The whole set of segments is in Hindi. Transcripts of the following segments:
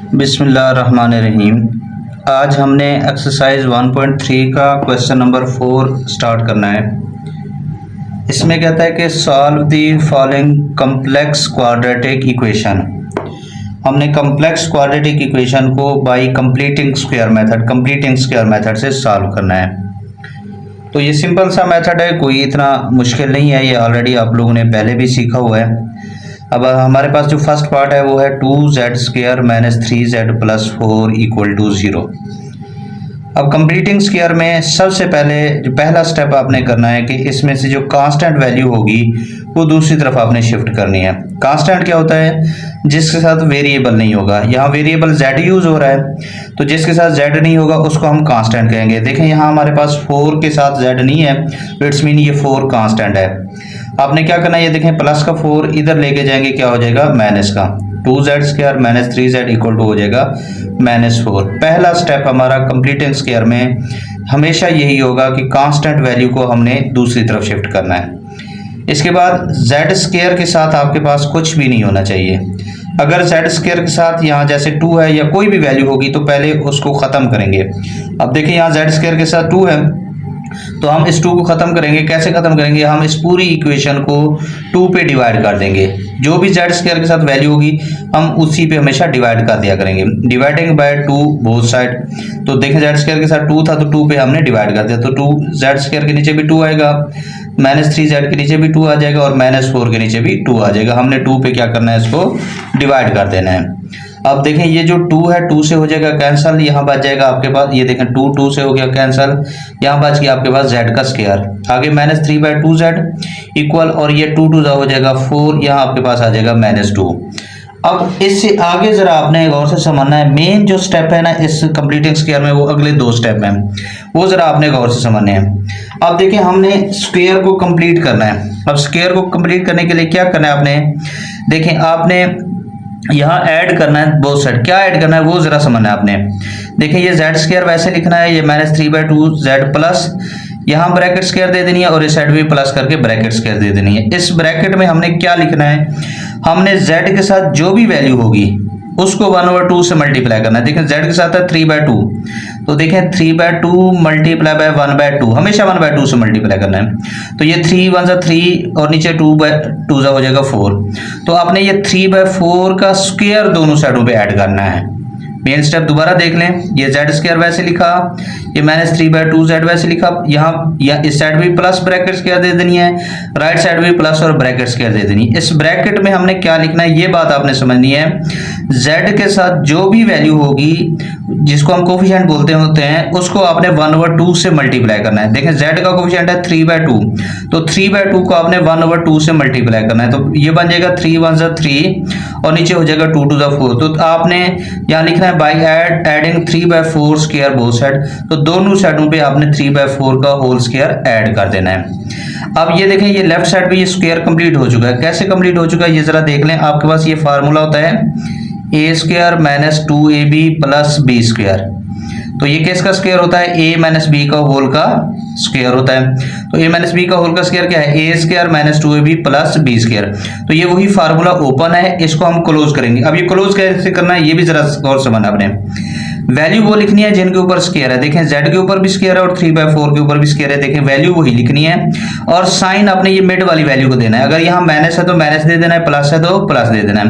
बिस्मिल्लाहिर्रहमानिर्रहीम। आज हमने एक्सरसाइज 1.3 का क्वेश्चन नंबर 4 स्टार्ट करना है। इसमें कहता है कि solve the following complex quadratic equation. हमने कम्प्लेक्स क्वाड्रेटिक इक्वेशन को बाय कंप्लीटिंग स्क्वायर मेथड से सॉल्व करना है। तो ये सिंपल सा मेथड है, कोई इतना मुश्किल नहीं है, ये ऑलरेडी आप लोगों ने पहले भी सीखा हुआ है। अब हमारे पास जो फर्स्ट पार्ट है वो है 2z² minus 3z plus 4 equal to 0। अब कंप्लीटिंग स्क्वायर में सबसे पहले जो पहला स्टेप आपने करना है कि इसमें से जो कांस्टेंट वैल्यू होगी वो दूसरी तरफ आपने शिफ्ट करनी है। कांस्टेंट क्या होता है? जिसके साथ वेरिएबल नहीं होगा। यहाँ वेरिएबल z यूज हो रहा है, तो जिसके साथ z नहीं होगा उसको हम कांस्टेंट कहेंगे। देखें यहाँ हमारे पास 4 के साथ z नहीं है, तो इट्स मीन ये 4 कांस्टेंट है। आपने क्या करना है, ये देखें प्लस का 4 इधर लेके जाएंगे, क्या हो जाएगा माइनस का 2z² minus 3z equal to हो जाएगा -4। पहला स्टेप हमारा कंप्लीटिंग स्क्वायर में हमेशा यही होगा कि कांस्टेंट वैल्यू को हमने दूसरी तरफ शिफ्ट करना है। इसके बाद z² के साथ आपके पास कुछ भी नहीं होना चाहिए। अगर z² के साथ यहाँ जैसे 2 है या कोई भी वैल्यू होगी तो पहले उसको ख़त्म करेंगे। अब देखिए यहाँ z² के साथ 2 है, तो हम इस 2 को ख़त्म करेंगे। कैसे ख़त्म करेंगे? हम इस पूरी इक्वेशन को 2 पे डिवाइड कर देंगे। जो भी z² के साथ वैल्यू होगी हम उसी पे हमेशा डिवाइड कर दिया करेंगे। Dividing by 2 both side. तो देखें z² के साथ 2 था तो 2 पे हमने डिवाइड कर दिया, तो 2z² के नीचे भी 2 आएगा, -3z के नीचे भी 2 आ जाएगा और -4 के नीचे भी 2 आ जाएगा। हमने 2 पे क्या करना है, इसको डिवाइड कर देना है। अब देखें ये जो 2 है 2 से हो जाएगा कैंसिल, यहाँ बच जाएगा आपके पास, ये देखें 2 से हो गया कैंसिल, यहाँ बच गया आपके पास z का स्क्वायर। आगे -3/2z इक्वल, और ये 2 हो जाएगा 4, यहाँ आपके पास आ जाएगा -2। अब इससे आगे जरा आपने गौर से समझना है। मेन जो स्टेप है ना इस कंप्लीटिंग स्क्वायर में, वो अगले 2 स्टेप हैं, वो जरा आपने गौर से समझने हैं। अब देखिए हमने स्क्वायर को कंप्लीट करना है। अब स्क्वायर को कंप्लीट करने के लिए क्या करना है आपने, देखें आपने यहाँ ऐड करना है बोथ साइड। क्या ऐड करना है वो जरा समझना है आपने। देखिए ये z² वैसे लिखना है, ये -3/2z प्लस यहाँ ब्रैकेट स्क्वायर दे देनी है और इस साइड भी प्लस करके ब्रैकेट स्क्वायर दे देनी है। इस ब्रैकेट में हमने क्या लिखना है, हमने z के साथ जो भी वैल्यू होगी उसको 1/2 से मल्टीप्लाई करना है। देखें z के साथ है 3/2, तो देखें 3/2 मल्टीप्लाई बाय 1/2, हमेशा 1/2 से मल्टीप्लाई करना है। तो ये 3 1 3 और नीचे 2/2 हो जाएगा 4। तो आपने ये 3/4 का स्क्वायर दोनों साइडों पे ऐड करना है। मेन स्टेप दोबारा देख लें, ये z² वैसे लिखा, ये -3/2z वैसे लिखा, यहाँ या इस साइड भी प्लस ब्रैकेट स्क्वायर दे देनी है, राइट साइड भी प्लस और ब्रैकेट स्क्वायर दे देनी है। इस ब्रैकेट में हमने क्या लिखना है ये बात आपने समझनी है। z के साथ जो भी वैल्यू होगी जिसको हम कोफिशिएंट बोलते होते हैं उसको आपने 1/2 से मल्टीप्लाई करना है। देखें z का कोफिशिएंट है 3/2, तो 3/2 को आपने 1/2 से मल्टीप्लाई करना है। तो ये बन जाएगा 3 1 3 और नीचे हो जाएगा 2 2 4। तो आपने यहाँ लिखना है by adding 3/4 square both side. तो दोनों साइडों पे आपने 3/4 का होल स्क्वायर ऐड कर देना है। अब ये देखें ये लेफ्ट साइड पे ये स्क्वायर कंप्लीट हो चुका है। कैसे कंप्लीट हो चुका है ये जरा देख लें। आपके पास ये फार्मूला होता है a² - 2ab प्लस b²। तो ये किसका स्क्वायर होता है? a - b का होल का स्क्वायर होता है। तो a - b का होल का स्क्वायर क्या है? a² - 2ab plus b²। तो ये वही फार्मूला ओपन है, इसको हम क्लोज करेंगे। अब ये क्लोज कैसे करना है ये भी जरा गौर समझना आपने। वैल्यू वो लिखनी है जिनके ऊपर स्क्वायर है। देखें z के ऊपर भी स्क्वायर है और 3/4 के ऊपर भी स्क्वायर है। देखें वैल्यू वही लिखनी है और साइन आपने ये मिड वाली वैल्यू को देना है। अगर यहाँ माइनस है तो माइनस दे देना है, प्लस है तो प्लस दे देना है।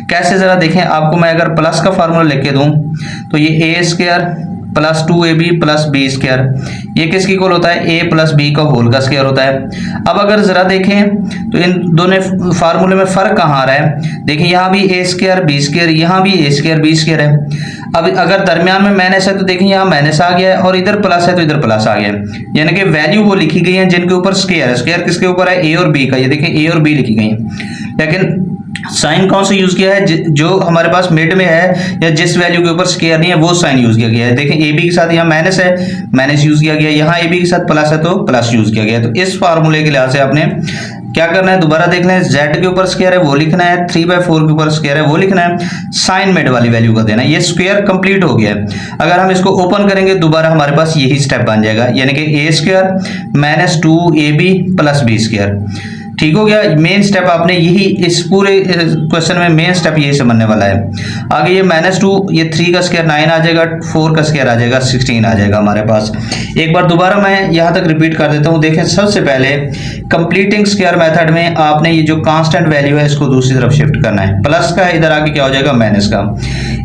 कैसे जरा देखें, आपको मैं अगर प्लस का फार्मूला लिख के दूं तो ये a² plus 2ab plus b², ये किसकी इक्वल होता है? a प्लस b का होल का स्क्वायर होता है। अब अगर जरा देखें तो इन दोनों फार्मूले में फर्क कहाँ आ रहा है? देखिए यहाँ भी a² b², यहाँ भी a² b² है। अब अगर दरमियान में माइनस है तो देखिए यहाँ माइनस आ गया है और इधर प्लस है तो इधर प्लस आ गया है। यानी कि वैल्यू वो लिखी गई है जिनके ऊपर स्क्वायर है। स्क्वायर किसके ऊपर है? a और b का। ये देखिए a और b लिखी गई है, लेकिन साइन कौन सा यूज किया है? जो हमारे पास मिड में है या जिस वैल्यू के ऊपर स्क्वायर नहीं है वो साइन यूज किया गया है। देखें ए बी के साथ यहाँ माइनस है, माइनस यूज किया गया, यहाँ ए बी के साथ प्लस है तो प्लस यूज किया गया। तो इस फार्मूले के लिहाज से आपने क्या करना है, दोबारा देख लें, z के ऊपर स्क्वायर है वो लिखना है, 3/4 के ऊपर स्क्वायर है वो लिखना है, साइन मिड वाली वैल्यू का देना है। ये स्क्वायर कंप्लीट हो गया है। अगर हम इसको ओपन करेंगे दोबारा हमारे पास यही स्टेप बन जाएगा, यानी कि a² - 2ab प्लस b²। ठीक हो गया। मेन स्टेप आपने यही इस पूरे क्वेश्चन में मेन स्टेप यही समझने वाला है। आगे ये -2, ये 3 का स्क्वायर 9 आ जाएगा, 4 का स्क्वायर आ जाएगा 16 आ जाएगा हमारे पास। एक बार दोबारा मैं यहाँ तक रिपीट कर देता हूँ। देखें, सबसे पहले कंप्लीटिंग स्क्वायर मेथड में आपने ये जो कांस्टेंट वैल्यू है इसको दूसरी तरफ शिफ्ट करना है, प्लस का है, इधर आके क्या हो जाएगा माइनस का।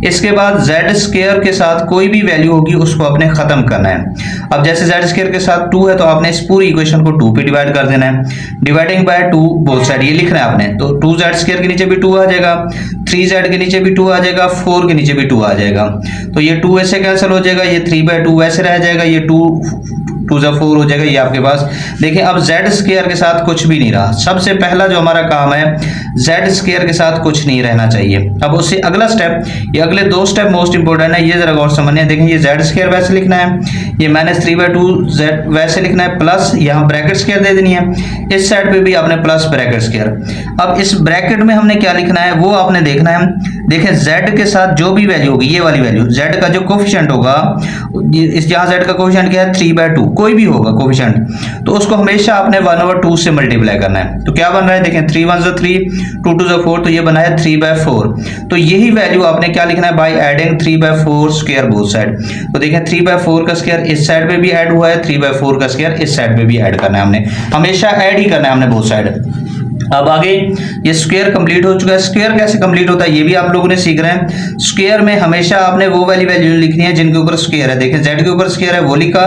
इसके बाद जेड स्क्वायर के साथ कोई भी वैल्यू होगी उसको आपने खत्म करना है। अब जैसे जेड स्क्वायर के साथ 2 है तो आपने इस पूरी इक्वेशन को 2 पे डिवाइड कर देना है, डिवाइडिंग बाय 2 बोथ साइड ये लिखना है आपने। तो 2z स्क्वायर के नीचे भी 2 आ जाएगा, 3z के नीचे भी 2 आ जाएगा, 4 के नीचे भी 2 आ जाएगा। तो ये 2 ऐसे कैंसिल हो जाएगा, ये 3/2 वैसे रह जाएगा, ये 2 2 जा 4 हो जाएगा, ये आपके पास। देखिए अब जेड स्क्वायर के साथ कुछ भी नहीं रहा। सबसे पहला जो हमारा काम है, जेड स्क्वायर के साथ कुछ नहीं रहना चाहिए। अब उससे अगला स्टेप, ये अगले 2 स्टेप मोस्ट इंपोर्टेंट है, ये जरा गौर समझिए। देखें, ये जेड स्क्वायर वैसे लिखना है, ये -3/2 जेड वैसे लिखना है, प्लस यहाँ ब्रैकेट स्क्वायर दे देनी है, इस साइड पे भी आपने प्लस ब्रैकेट स्क्वायर। अब इस ब्रैकेट में हमने क्या लिखना है वो आपने देखना है। देखें, जेड के साथ जो भी वैल्यू होगी, ये वाली वैल्यू जेड का जो कोफिशिएंट होगा, इस यहाँ जेड का कोफिशिएंट क्या है 3/2, कोई भी होगा कोफिशिएंट, तो उसको हमेशा आपने 1/2 से मल्टीप्लाई करना है। तो क्या बन रहा है, देखें 3 1 3, 2 2 4, तो ये बना है 3/4। तो यही वैल्यू आपने क्या लिखना है, by adding 3/4 square both side. तो देखें 3/4 का स्क्वायर इस साइड पे भी ऐड हुआ है, 3/4 का स्क्वायर इस साइड पे भी ऐड करना है हमने, हमेशा ऐड ही करना है हमने बोथ साइड। अब आगे ये स्क्वायर कंप्लीट हो चुका है। स्क्वायर कैसे कंप्लीट होता है ये भी आप लोगों ने सीख रहे हैं। स्क्वायर में हमेशा आपने वो वाली वैल्यू लिखनी है जिनके ऊपर स्क्वायर है। देखिए जेड के ऊपर स्क्वायर है वो लिखा,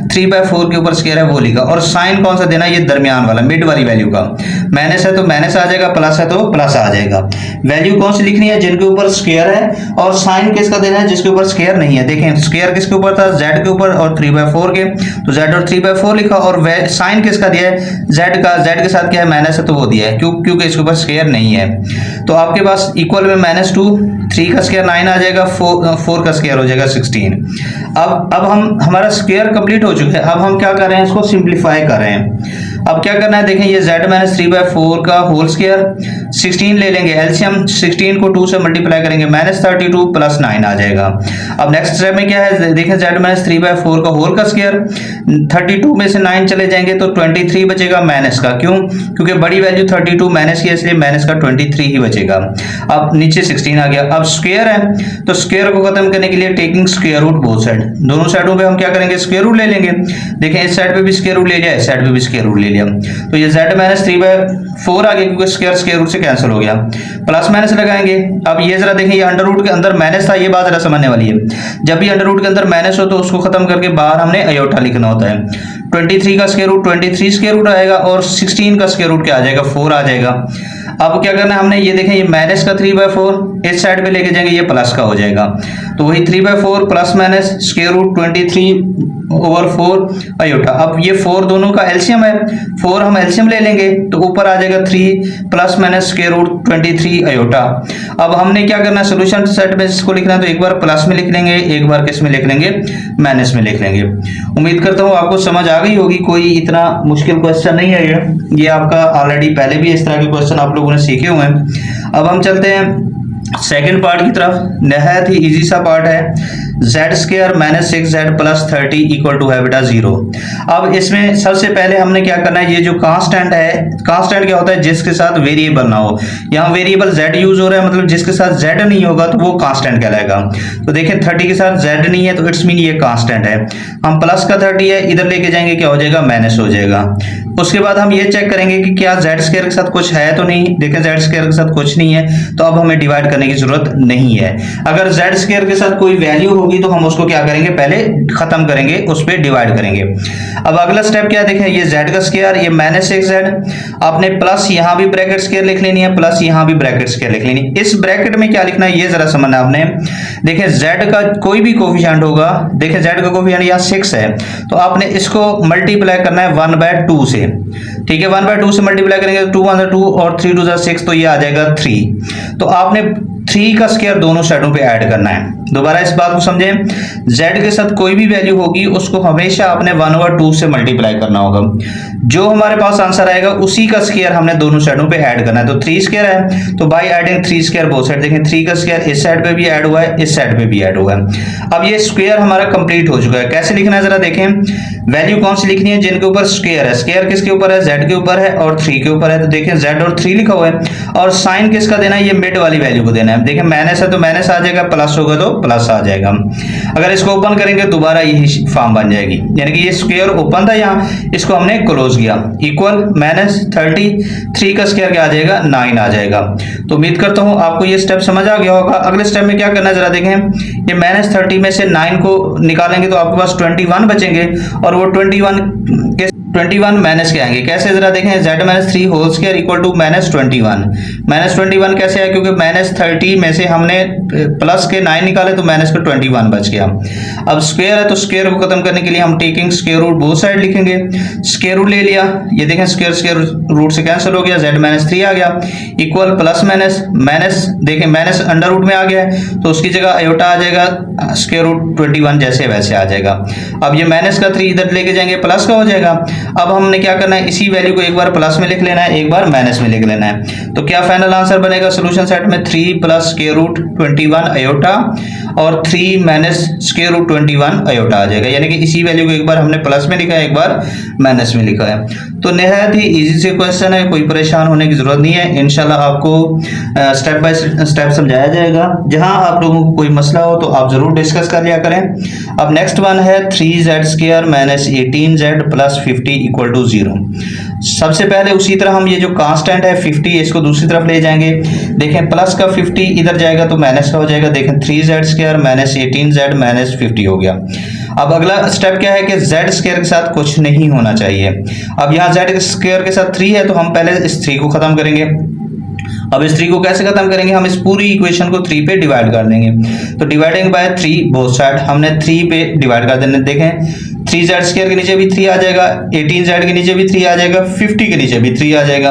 3/4 के ऊपर स्क्वायर है वो लिखा, और साइन कौन सा देना है, ये दरमियान वाला मिड वाली वैल्यू का। माइनस है तो माइनस आ जाएगा, प्लस है तो प्लस आ जाएगा। वैल्यू कौन सी लिखनी है, जिनके ऊपर स्क्वायर है, और साइन किसका देना है, जिसके ऊपर स्क्वायर नहीं है। देखें स्क्वायर किसके ऊपर था, जेड के ऊपर, और 3/4 के, तो जेड और 3/4 लिखा, और साइन किसका दिया है, जेड का, जेड के साथ क्या है माइनस है तो वो दिया है, क्योंकि इसके ऊपर स्क्वायर नहीं है। तो आपके पास इक्वल में -2, 3 का स्क्वायर 9 आ जाएगा, 4 का स्क्वायर हो जाएगा 16। अब हमारा स्क्वायर कंप्लीट हो चुका है। अब हम क्या कर रहे हैं, इसको सिंप्लीफाई कर रहे हैं। अब क्या करना है, देखें ये z - 3/4 का होल स्क्वायर 16 ले लेंगे, एलसीएम 16 को 2 से मल्टीप्लाई करेंगे, -32 + 9 आ जाएगा। अब नेक्स्ट स्टेप में क्या है, देखें z - 3/4 का होल का स्क्वायर, 32 में से 9 चले जाएंगे तो 23 बचेगा माइनस का। क्यों, क्योंकि बड़ी वैल्यू 32 माइनस की, इसलिए माइनस का 23 ही बचेगा। अब नीचे 16 आ गया। अब स्क्वायर है तो स्क्वायर को खत्म करने के लिए taking square root both side, दोनों साइडों पे हम क्या करेंगे, स्क्वायर रूट ले लेंगे। देखें इस साइड पे भी स्क्वायर रूट ले लिया, इस साइड पे भी स्क्वायर रूट ले लिया, तो ये z - 3/4 आ गया, क्योंकि स्क्वायर रूट से कैंसिल हो गया। प्लस माइनस लगाएंगे। अब ये जरा देखें, ये अंडर रूट के अंदर माइनस था, ये बात जरा समझने वाली है। जब भी अंडर रूट के अंदर माइनस हो तो उसको खत्म करके बाहर हमने आयोटा लिखना होता है। 23 का स्क्वायर रूट 23 स्क्वायर रूट आएगा, और 16 का स्क्वायर रूट क्या आ जाएगा, 4 आ जाएगा। अब क्या करना है हमने, ये देखें ये माइनस का 3/4 इस साइड पे लेके जाएंगे, ये प्लस का हो जाएगा। तो वही 3/4 plus minus square root 23/4 iota. अब ये 4 दोनों का एलसीएम है, 4 हम एलसीएम ले लेंगे तो ऊपर आ जाएगा 3 plus minus square root 23 iota. अब हमने क्या करना है, सोल्यूशन सेट में इसको लिखना है, तो एक बार प्लस में लिख लेंगे, एक बार किस में लिख लेंगे, माइनस में लिख लेंगे। उम्मीद करता हूँ आपको समझ आ गई होगी, कोई इतना मुश्किल क्वेश्चन नहीं है ये आपका ऑलरेडी पहले भी इस तरह के क्वेश्चन आप लोगों ने सीखे हुए हैं। अब हम चलते हैं सेकेंड पार्ट की तरफ। नहायत ही इजी सा पार्ट है। z स्क्वायर -6z + 30 = है बेटा 0। अब इसमें सबसे पहले हमने क्या करना है, ये जो कांस्टेंट है, कांस्टेंट क्या होता है, जिसके साथ वेरिएबल ना हो। यहाँ वेरिएबल z यूज हो रहा है, मतलब जिसके साथ z नहीं होगा तो वो कांस्टेंट कहलाएगा। तो देखें 30 के साथ z नहीं है तो इट्स मीन ये कांस्टेंट है। हम प्लस का 30 है, इधर लेके जाएंगे क्या हो जाएगा, माइनस हो जाएगा। उसके बाद हम ये चेक करेंगे कि क्या z स्क्वायर के साथ कुछ है तो नहीं। देखें z स्क्वायर के साथ कुछ नहीं है तो अब हमें डिवाइड करने की जरूरत नहीं है। अगर z स्क्वायर के साथ कोई वैल्यू होगी तो हम उसको क्या करेंगे, पहले खत्म करेंगे, उस पर डिवाइड करेंगे। अब अगला स्टेप क्या, देखें ये z का स्क्वायर, ये -6z, आपने प्लस यहाँ भी ब्रैकेट स्क्वायर लिख लेनी है, प्लस यहाँ भी ब्रैकेट स्क्वायर लिख लेनी है। इस ब्रैकेट में क्या लिखना है ये जरा समझना आपने। देखें z का कोई भी कोफिशिएंट होगा, देखें z का कोफिशिएंट यहाँ 6 है, तो आपने इसको मल्टीप्लाई करना है 1/2 से। ठीक है, 1/2 से मल्टीप्लाई करेंगे, 2 1 2 और 3 2 6, तो ये आ जाएगा 3। तो आपने 3 का स्क्वायर दोनों साइडों पे ऐड करना है। दोबारा इस बात को समझें, z के साथ कोई भी वैल्यू होगी उसको हमेशा आपने 1/2 से मल्टीप्लाई करना होगा। जो हमारे पास आंसर आएगा उसी का स्क्वायर हमने दोनों साइडों पे ऐड करना है। तो 3 स्क्वायर है तो by adding 3 square both side, देखें 3 का स्क्वायर इस साइड पे भी ऐड हुआ है, इस साइड पे भी ऐड हुआ है। अब ये स्क्वायर हमारा कंप्लीट हो चुका है। कैसे लिखना है जरा देखें, वैल्यू कौन सी लिखनी है जिनके ऊपर स्क्वायर है। स्क्वायर किसके ऊपर है, z के ऊपर है और 3 के ऊपर है। तो देखें z और 3 लिखा हुआ है और साइन किसका देना है, ये मिड वाली वैल्यू को देना है। देखें माइनस है तो माइनस आ जाएगा, प्लस होगा तो प्लस आ जाएगा। अगर इसको ओपन करेंगे दोबारा यही फॉर्म बन जाएगी, यानी कि ये स्क्वायर ओपन था यहाँ, इसको हमने क्लोज किया। इक्वल -33 का स्क्वायर क्या आ जाएगा, 9 आ जाएगा। तो उम्मीद करता हूं आपको ये स्टेप समझ आ गया होगा। अगले स्टेप में क्या करना है जरा देखें, ये -30 में से 9 को निकालेंगे तो आपके पास 21 बचेंगे और वो 21 माइनस के आएंगे। कैसे जरा देखें, z-3 whole square equal to -21। -21 कैसे आया, क्योंकि -30 में से हमने प्लस के 9 निकाले तो माइनस के 21 बच गया। अब स्क्वायर है तो स्क्वायर को खत्म करने के लिए हम taking square root both side लिखेंगे। स्क्वायर रूट ले लिया, ये देखें स्क्वायर रूट से कैंसिल हो गया, z-3 आ गया इक्वल प्लस माइनस देखें माइनस अंडर रूट में आ गया तो उसकी जगह आयोटा आ जाएगा, स्क्वायर रूट 21 जैसे वैसे आ जाएगा। अब ये माइनस का 3 इधर लेके जाएंगे प्लस का हो जाएगा। अब हमने क्या करना है, इसी वैल्यू को एक बार प्लस में लिख लेना है, एक बार माइनस में लिख लेना है। तो क्या फाइनल आंसर बनेगा सोल्यूशन सेट में, 3 प्लस स्क्वायर रूट 21 आयोटा और 3 माइनस स्क्वायर रूट 21 आयोटा आ जाएगा। यानी कि इसी वैल्यू को एक बार हमने प्लस में लिखा है, एक बार माइनस में लिखा है। तो निहायत ही इजी से क्वेश्चन है, कोई परेशान होने की जरूरत नहीं है। इंशाल्लाह आपको स्टेप बाय स्टेप समझाया जाएगा। जहां आप लोगों को कोई मसला हो तो आप जरूर डिस्कस कर लिया करें। अब नेक्स्ट वन है 3z square minus 18z plus 50 equal to 0। सबसे पहले उसी तरह हम ये जो कांस्टेंट है 50 इसको दूसरी तरफ ले जाएंगे। देखें प्लस का 50 इधर जाएगा तो माइनस का हो जाएगा। देखें 3z square minus 18z minus 50 हो गया। अब अगला स्टेप क्या है कि z स्क्वायर के साथ कुछ नहीं होना चाहिए। अब यहाँ z स्क्वायर के साथ 3 है तो हम पहले इस 3 को खत्म करेंगे। अब इस 3 को कैसे खत्म करेंगे, हम इस पूरी इक्वेशन को 3 पे डिवाइड कर देंगे। तो डिवाइडिंग बाय 3 बोथ साइड हमने 3 पे डिवाइड कर देने। देखें 3z स्क्वायर के नीचे भी 3 आ जाएगा, 18z के नीचे भी 3 आ जाएगा, 50 के नीचे भी 3 आ जाएगा।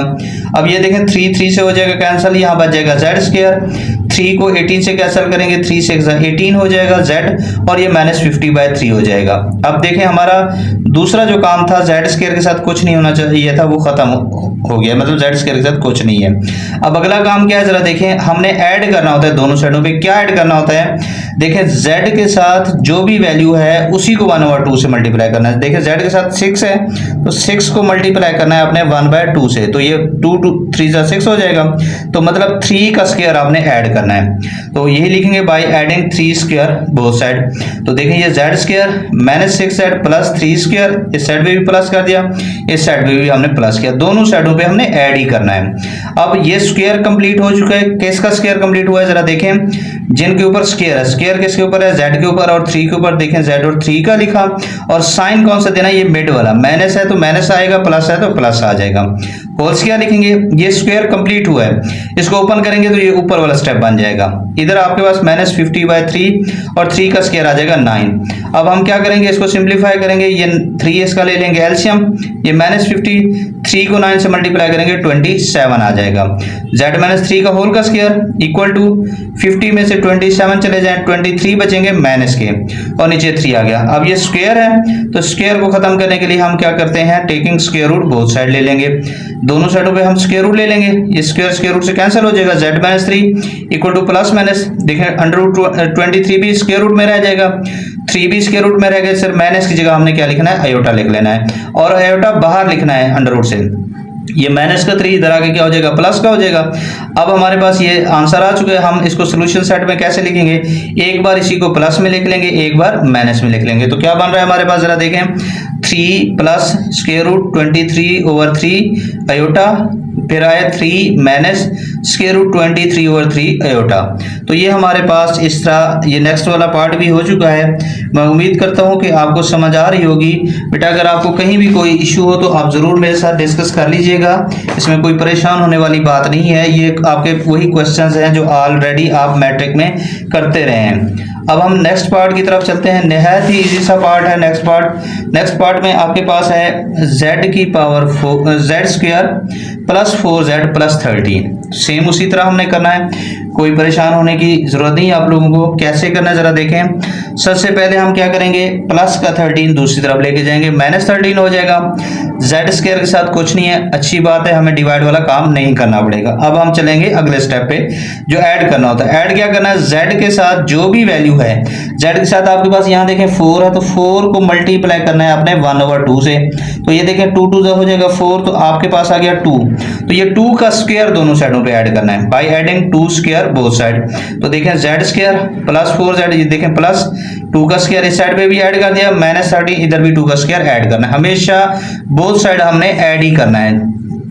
अब ये देखें 3 से हो जाएगा कैंसिल, यहाँ बच जाएगा z स्क्वायर। 3 को 18 से कैंसिल करेंगे, 3 से 18 हो जाएगा z और ये -50/3 हो जाएगा। अब देखें हमारा दूसरा जो काम था z स्क्वायर के साथ कुछ नहीं होना चाहिए था, वो खत्म हो गया, मतलब z स्क्वायर के साथ कुछ नहीं है। अब अगला काम क्या है जरा देखें, हमने ऐड करना होता है दोनों साइडों पे। क्या ऐड करना होता है, देखें z के साथ जो भी वैल्यू है उसी को 1/2 से मल्टीप्लाई करना है। देखें z के साथ 6 है तो 6 को मल्टीप्लाई करना है आपने 1/2 से, तो ये 2 3 6 हो जाएगा। तो मतलब 3 का स्क्वायर आपने ऐड करना है। तो यही लिखेंगे by adding 3 square both side. तो देखें ये z square -6z plus 3 square, इस साइड पे भी प्लस कर दिया, इस साइड पे भी हमने प्लस किया, दोनों साइडों पे हमने ऐड ही करना है। अब ये स्क्वायर कंप्लीट हो चुका है। किसका स्क्वायर कंप्लीट हुआ है जरा देखें, जिनके ऊपर स्क्वायर है। स्क्वायर किसके ऊपर है, z के ऊपर और 3 के ऊपर। देखें z और 3 का लिखा और साइन कौन सा देना है, ये मिड वाला। माइनस है तो माइनस आएगा, प्लस है तो प्लस आ जाएगा। होल्स क्या लिखेंगे, ये स्क्वायर कंप्लीट हुआ है, इसको ओपन करेंगे तो ये ऊपर वाला स्टेप बन जाएगा। इधर आपके पास -50/3 और 3 का स्क्वायर आ जाएगा 9। अब हम क्या करेंगे, इसको सिंप्लीफाई करेंगे। ये 3 इसका ले लेंगे एलसीएम, ये -50 3 को 9 से मल्टीप्लाई करेंगे 27 आ जाएगा। z-3 का होल का स्क्वायर इक्वल टू 50 में से 27 चले जाएं, 23 बचेंगे माइनस के और नीचे 3 आ गया। अब ये स्क्वायर है तो स्क्वायर को खत्म करने के लिए हम क्या करते हैं, taking square root both side ले लेंगे। दोनों साइडों पे हम स्क्वायर रूट ले लेंगे, ये स्क्वायर रूट से कैंसिल हो जाएगा। z-3 equal two plus minus, देखें √23 भी स्क्वायर रूट में रह जाएगा, 3 भी स्क्वायर रूट में रह गया। सिर्फ माइनस की जगह हमने क्या लिखना है, आयोटा लिख लेना है और आयोटा बाहर लिखना है अंडर रूट से। ये माइनस का 3 इधर आके क्या हो जाएगा, प्लस का हो जाएगा। अब हमारे पास ये आंसर आ चुका है। हम इसको सोल्यूशन सेट में कैसे लिखेंगे, एक बार इसी को प्लस में लिख लेंगे, एक बार माइनस में लिख लेंगे। तो क्या बन रहा है हमारे पास जरा देखें, 3 प्लस स्क्वायर रूट 23/3 आयोटा, फिर आया 3 माइनस स्क्वायर रूट 23/3 आयोटा। तो ये हमारे पास इस तरह ये नेक्स्ट वाला पार्ट भी हो चुका है। मैं उम्मीद करता हूँ कि आपको समझ आ रही होगी। बेटा अगर आपको कहीं भी कोई इशू हो तो आप ज़रूर मेरे साथ डिस्कस कर लीजिएगा, इसमें कोई परेशान होने वाली बात नहीं है। ये आपके वही क्वेश्चंस हैं जो ऑलरेडी आप मैट्रिक में करते रहे हैं। अब हम नेक्स्ट पार्ट की तरफ चलते हैं। निहायत ही इजी सा पार्ट है नेक्स्ट पार्ट में आपके पास है z की power 4 z square plus 4z plus 13। Same उसी तरह हमने करना है। कोई परेशान होने की जरूरत नहीं आप लोगों को। कैसे करना जरा देखें। सबसे पहले हम क्या करेंगे, प्लस का 13 दूसरी तरफ लेके जाएंगे, -13 हो जाएगा। जेड स्क्वायर के साथ कुछ नहीं है, अच्छी बात है, हमें डिवाइड वाला काम नहीं करना पड़ेगा। अब हम चलेंगे अगले स्टेप पे जो ऐड करना होता है। ऐड क्या करना है, जेड के साथ जो भी वैल्यू है, जेड के साथ आपके पास यहाँ देखें 4 है तो 4 को मल्टीप्लाई करना है आपने 1/2 से। तो ये देखें 2 2 हो जाएगा 4, तो आपके पास आ गया 2। तो ये 2 का स्क्वायर दोनों साइडों पे ऐड करना है by adding 2 square both side. तो देखें जेड स्क्वायर प्लस 4z, ये देखें प्लस 2 का स्क्वायर इस साइड पे भी ऐड कर दिया, -13 इधर भी 2 का स्क्वायर ऐड करना है। हमेशा बोथ साइड हमने ऐड ही करना है।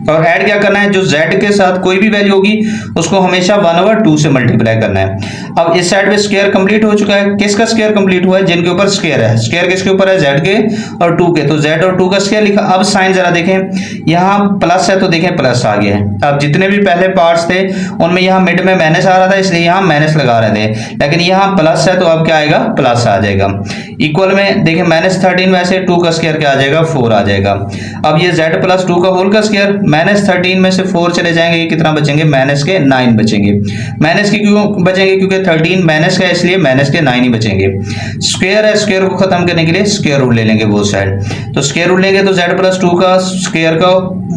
और ऐड क्या करना है, जो z के साथ कोई भी वैल्यू होगी उसको हमेशा 1/2 से मल्टीप्लाई करना है। अब इस साइड पे स्क्वायर कंप्लीट हो चुका है। किसका स्क्वायर कंप्लीट हुआ है, जिनके ऊपर स्क्वायर है। स्क्वायर किसके ऊपर है, z के और 2 के, तो z और 2 का स्क्वायर लिखा। अब साइन जरा देखें, यहाँ प्लस है तो देखें प्लस आ गया है। अब जितने भी पहले पार्ट्स थे उनमें यहाँ मिड में माइनस आ रहा था इसलिए यहाँ माइनस लगा रहे थे, लेकिन यहाँ प्लस है तो अब क्या आएगा, प्लस आ जाएगा। इक्वल में देखें -13 वैसे 2 का स्क्वायर क्या आ जाएगा, 4 आ जाएगा। अब ये z प्लस 2 का होल का स्क्वायर, -13 में से 4 चले जाएंगे, ये कितना बचेंगे, -9 बचेंगे। माइनस के क्यों बचेंगे, क्योंकि 13 माइनस का है इसलिए -9 ही बचेंगे। स्क्वायर है, स्क्वायर को खत्म करने के लिए स्क्वायर रूट ले लेंगे बोथ साइड। तो स्क्वायर रूट लेंगे तो z प्लस 2 का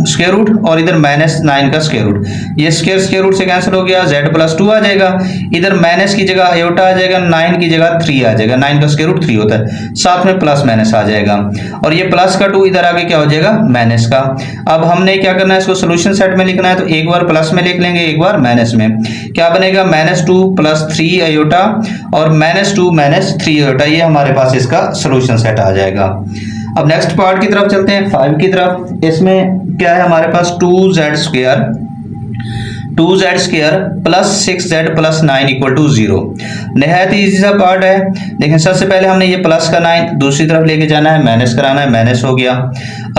स्क्वायर रूट और इधर -9 का स्क्वायर रूट, ये स्क्वायर रूट से कैंसिल हो गया, z प्लस 2 आ जाएगा। इधर माइनस की जगह आयोटा आ जाएगा, 9 की जगह 3 आ जाएगा, 9 का स्क्वायर रूट 3 होता है, साथ में प्लस माइनस आ जाएगा। और ये प्लस का 2 इधर आगे क्या हो जाएगा, माइनस का। अब हमने क्या करना है, इसको सोल्यूशन सेट में लिखना है, तो एक बार प्लस में लिख लेंगे, एक बार माइनस में। क्या बनेगा, -2 + 3 आयोटा और -2 - 3 आयोटा, ये हमारे पास इसका सोल्यूशन सेट आ जाएगा। अब नेक्स्ट पार्ट की तरफ चलते हैं, 5 की तरफ। इसमें क्या है हमारे पास, 2z square plus 6z plus 9 = 0। नहायत इजी सा पार्ट है। देखें सबसे पहले हमने ये प्लस का 9 दूसरी तरफ लेके जाना है, माइनस कराना है, माइनस हो गया।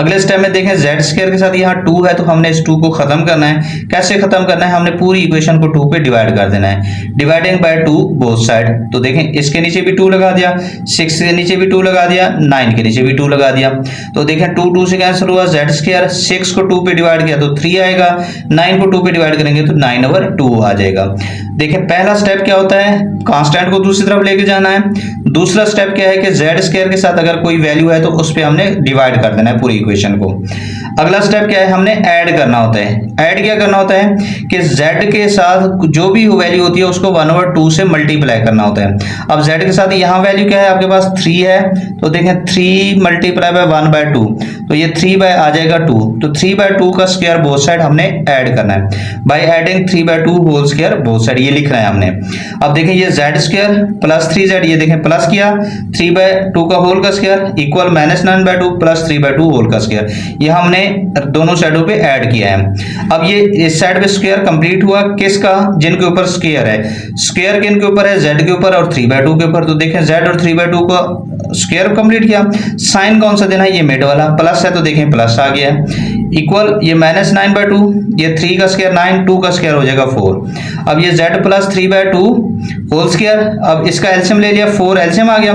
अगले स्टेप में देखें z स्क्वायर के साथ यहाँ 2 है तो हमने इस 2 को खत्म करना है। कैसे खत्म करना है, हमने पूरी इक्वेशन को 2 पे डिवाइड कर देना है, डिवाइडिंग बाय 2 बोथ साइड। तो देखें इसके नीचे भी 2 लगा दिया, 6 के नीचे भी 2 लगा दिया, 9 के नीचे भी 2 लगा दिया। तो देखें 2 से कैंसिल हुआ, z स्क्वायर 6 को 2 पे डिवाइड किया तो 3 आएगा, 9 को 2 पे डिवाइड करेंगे तो 9/2 आ जाएगा। देखिए पहला स्टेप क्या होता है, कांस्टेंट को दूसरी तरफ लेके जाना है। दूसरा स्टेप क्या है कि z स्क्वायर के साथ अगर कोई वैल्यू है तो उस पे हमने डिवाइड कर देना है पूरी इक्वेशन को। अगला स्टेप क्या है, हमने ऐड करना होता है। ऐड क्या करना होता है कि z के साथ जो भी वैल्यू होती है उसको 1/2 से मल्टीप्लाई करना होता है। अब z के साथ यहाँ वैल्यू क्या है, आपके पास 3 है, तो देखें 3 × 1/2, तो ये 3 आ जाएगा 2, तो 3/2 का स्क्वायर बोथ साइड हमने ऐड करना है by adding 3/2 whole square both side, ये लिखना है हमने। अब देखें ये z स्क्वायर प्लस 3z, ये देखें प्लस किया, 3/2 का होल का स्क्वायर इक्वल -9/2 प्लस 3/2 होल का स्क्वायर, ये हमने दोनों साइडों पे ऐड किया है। अब ये इस साइड पे स्क्वायर कंप्लीट हुआ, किसका, जिनके ऊपर स्क्वायर है। स्क्वायर किनके ऊपर है, z के ऊपर और 3/2 के ऊपर। तो देखें z और 3/2 का स्क्वायर कंप्लीट किया। साइन कौन सा देना है, ये मिड वाला, प्लस है तो देखें प्लस आ गया, इक्वल ये -9/2, ये 3 का स्क्वायर 9, 2 का स्क्वायर हो जाएगा 4। अब ये z प्लस 3/2 होल स्क्वायर, अब इसका एलसीएम ले लिया, 4 एलसीएम आ गया।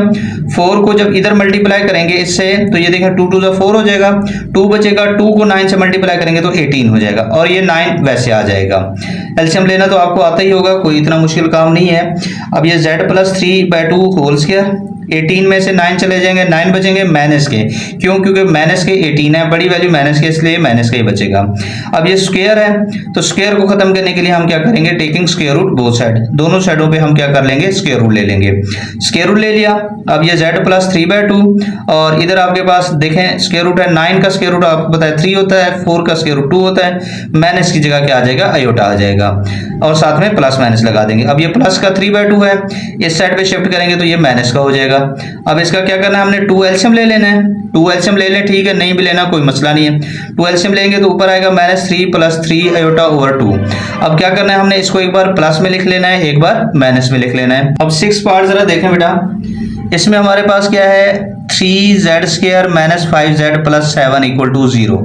4 को जब इधर मल्टीप्लाई करेंगे इससे तो ये देखें 2 2 4 हो जाएगा, 2 बचेगा, 2 को 9 से मल्टीप्लाई करेंगे तो 18 हो जाएगा, और ये 9 वैसे आ जाएगा। एलसीएम लेना तो आपको आता ही होगा, कोई इतना मुश्किल काम नहीं है। अब ये z प्लस 3/2 होल स्क्वायर, 18 में से 9 चले जाएंगे, 9 बचेंगे माइनस के, क्यों, क्योंकि माइनस के 18 है, बड़ी वैल्यू माइनस के, इसलिए माइनस का ही बचेगा। अब ये स्क्वायर है तो स्क्वायर को खत्म करने के लिए हम क्या करेंगे, taking square root both side, दोनों साइडों पे हम क्या कर लेंगे, स्क्वायर रूट ले लेंगे। स्क्वायर रूट ले लिया। अब ये z प्लस 3/2 और इधर आपके पास देखें स्क्वायर रूट है, 9 का स्क्वायर रूट आपको पता है 3 होता है, 4 का स्क्वायर रूट 2 होता है, माइनस की जगह क्या आ जाएगा, आयोटा आ जाएगा, और साथ में प्लस माइनस लगा देंगे। अब ये प्लस का 3/2 है, इस साइड पे शिफ्ट करेंगे तो ये माइनस का हो जाएगा। अब इसका क्या करना है, हमने 2 एलसीएम ले लेना है, 2 एलसीएम ले लें, ठीक है, नहीं भी लेना कोई मसला नहीं है। 2 एलसीएम लेंगे तो ऊपर आएगा -3 + 3 आयोटा/2। अब क्या करना है, हमने इसको एक बार प्लस में लिख लेना है, एक बार माइनस में लिख लेना है। अब 6 पार्ट जरा देखें बेटा, इसमें हमारे पास क्या है, 3z² - 5z + 7 = 0।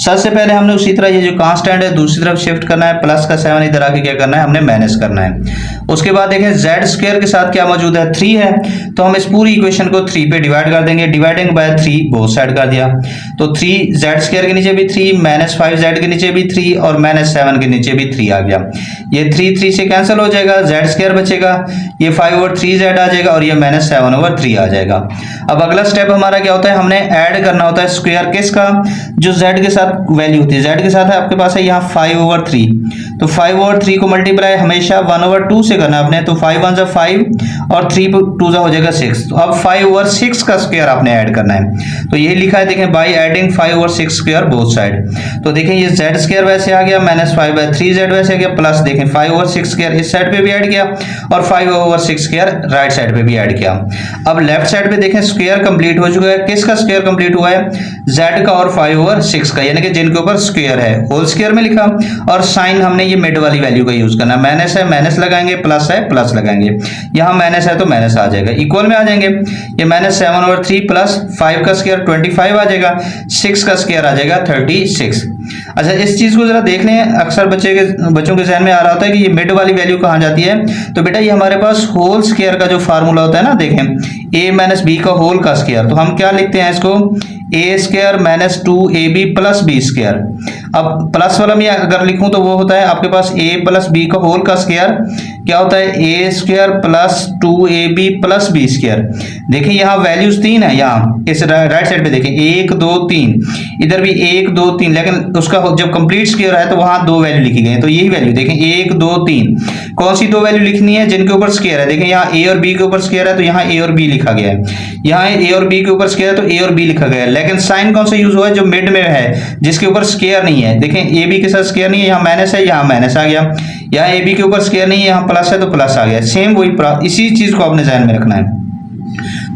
सबसे पहले हमने उसी तरह ये जो कांस्टेंट है दूसरी तरफ शिफ्ट करना है, प्लस का 7 इधर आके क्या करना है, हमने माइनस करना है। उसके बाद देखें जेड स्क्वायर के साथ क्या मौजूद है, 3 है, तो हम इस पूरी इक्वेशन को 3 पे डिवाइड कर देंगे, डिवाइडिंग बाय 3 बोथ साइड कर दिया, तो 3 जेड स्क्वायर के नीचे भी 3, माइनस 5 जेड के नीचे भी 3 और माइनस 7 के नीचे भी 3 आ गया। ये 3 से कैंसिल हो जाएगा, जेड स्क्वायर बचेगा, ये 5/3 जेड आ जाएगा और ये माइनस 7/3 आ जाएगा। अब अगला स्टेप हमारा क्या होता है, हमने ऐड करना होता है स्क्वायर किसका, जो जेड के साथ वैल्यू होती है, जेड के साथ है आपके पास है यहाँ 5/3, तो 5/3 को मल्टीप्लाई हमेशा 1/2 से करना आपने, तो 5 1 5 और 3 2 हो जाएगा 6, तो अब 5/6 का स्क्वायर आपने ऐड करना है। तो ये लिखा है देखें, by adding 5/6 square both side. तो देखें ये जेड स्क्वायर वैसे आ गया, माइनस 5/3 जेड वैसे आ गया, प्लस देखें 5/6 स्क्वायर इस साइड पे भी ऐड किया और 5/6 स्क्वायर राइट साइड पे भी ऐड किया। अब लेफ्ट साइड पे देखें स्क्वायर कंप्लीट हो चुका है, किसका स्क्वायर कंप्लीट हुआ है, जेड का और 5/6 का, यानी कि जिनके ऊपर स्क्वायर है होल स्क्वायर में लिखा, और साइन हमने ये मिड वाली वैल्यू का यूज करना, माइनस है माइनस लगाएंगे, प्लस है प्लस लगाएंगे, यहाँ माइनस है तो माइनस आ जाएगा, इक्वल में आ जाएंगे, ये माइनस 7/3 प्लस 5 का स्क्वायर 25 आ जाएगा, 6 का स्क्वायर आ जाएगा 36। अच्छा इस चीज को जरा देख लें, अक्सर बच्चों के जहन में आ रहा होता है कि ये मिड वाली वैल्यू कहाँ जाती है, तो बेटा ये हमारे पास होल स्क्वायर का जो फार्मूला होता है ना, देखें a माइनस बी का होल का स्क्वायर, तो हम क्या लिखते हैं इसको, A square minus 2ab plus B square. अब प्लस वाला में अगर लिखूं तो वो होता है आपके पास a प्लस बी का होल का स्क्वायर क्या होता है, a square plus 2ab plus B square. देखिए यहाँ वैल्यूज 3 है, यहाँ इस राइट साइड पे देखें 1 2 3, इधर भी 1 2 3, लेकिन उसका जब कंप्लीट स्क्वायर है तो वहां 2 वैल्यू लिखी गई है, तो यही वैल्यू देखें 1 2 3, कौन सी 2 वैल्यू लिखनी है, जिनके ऊपर स्क्वायर है। देखें यहाँ a और b के ऊपर स्क्वायर है तो यहाँ a और b लिखा गया है, यहाँ a और b के ऊपर स्क्वायर है तो a और b लिखा गया है, लेकिन साइन कौन सा यूज हुआ है, जो मिड में है जिसके ऊपर स्क्वायर नहीं है। देखें ए बी के साथ स्क्वायर नहीं है, यहाँ माइनस है यहाँ माइनस आ गया, यहाँ ए बी के ऊपर स्क्वायर नहीं है यहाँ प्लस है तो प्लस आ गया, सेम वही इसी चीज को आपने ध्यान में रखना है।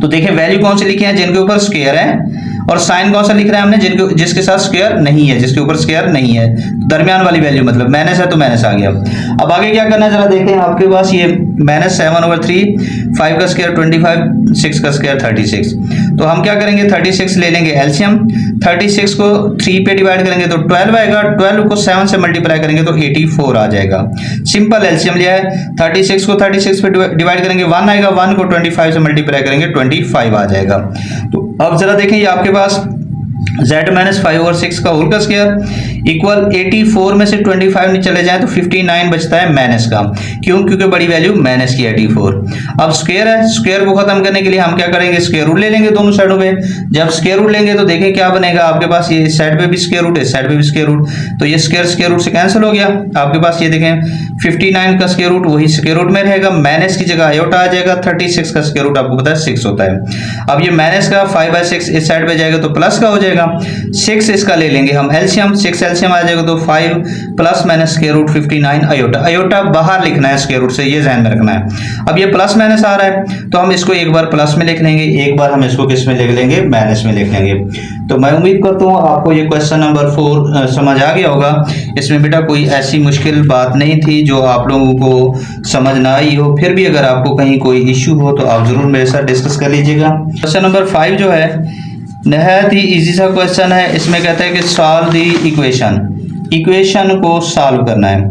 तो देखें वैल्यू कौन सी लिखी है, जिनके ऊपर स्क्वायर है, और साइन कौन सा लिख रहे हैं हमने, जिसके साथ स्क्वायर नहीं है, जिसके ऊपर स्क्वायर नहीं है, दरमियान वाली वैल्यू मतलब माइनस है तो माइनस आ गया। अब आगे क्या करना है जरा देखें, आपके पास ये माइनस 7/3, 5 का स्क्वायर 25, 6 का स्क्वायर 36, तो हम क्या करेंगे 36 ले लेंगे एलसीएम, 36 को 3 पे डिवाइड करेंगे तो 12 आएगा, 12 को 7 से मल्टीप्लाई करेंगे तो 84 आ जाएगा। सिंपल एलसीएम लिया है, 36 को 36 पे डिवाइड करेंगे 1 आएगा, 1 को 25 से मल्टीप्लाई करेंगे 25 आ जाएगा। तो अब जरा देखें ये आपके पास z माइनस 5/6 का होल का स्क्वायर इक्वल 84 में से 25 नहीं चले जाए तो 59 बचता है माइनस का, क्यों, क्योंकि बड़ी वैल्यू माइनस की 84। अब स्क्वायर है, स्क्वायर को खत्म करने के लिए हम क्या करेंगे, स्क्वायर रूट ले लेंगे दोनों साइडों पे। जब स्क्वायर रूट लेंगे तो देखें क्या बनेगा, आपके पास ये इस साइड पे भी स्क्वायर रूट है, इस साइड पे भी स्क्वायर रूट, तो ये स्क्वायर रूट से कैंसिल हो गया। आपके पास ये देखें 59 का स्क्वायर रूट वही स्क्वायर रूट में रहेगा, माइनस की जगह आयोटा आ जाएगा, 36 का स्क्वायर रूट आपको पता है 6 होता है। अब ये माइनस का 5/6 इस साइड पे जाएगा तो प्लस का हो जाएगा, 6 इसका ले लेंगे हम एलसीएम, 6 एलसीएम आ जाएगा तो 5 plus minus square root 59 iota, iota बाहर लिखना है स्क्वायर रूट से, ये ध्यान में रखना है। अब ये प्लस माइनस आ रहा है तो हम इसको एक बार प्लस में लिख लेंगे, एक बार हम इसको किस में लिख लेंगे, माइनस में लिख लेंगे। तो मैं उम्मीद करता हूँ आपको ये क्वेश्चन नंबर 4 समझ आ गया होगा। इसमें बेटा कोई ऐसी मुश्किल बात नहीं थी जो आप लोगों को समझ ना आई हो, फिर भी अगर आपको कहीं कोई इश्यू हो तो आप जरूर मेरे साथ डिस्कस कर लीजिएगा। क्वेश्चन नंबर 5 जो है नहायत ही इजी सा क्वेश्चन है। इसमें कहता है कि सॉल्व दी इक्वेशन को सॉल्व करना है।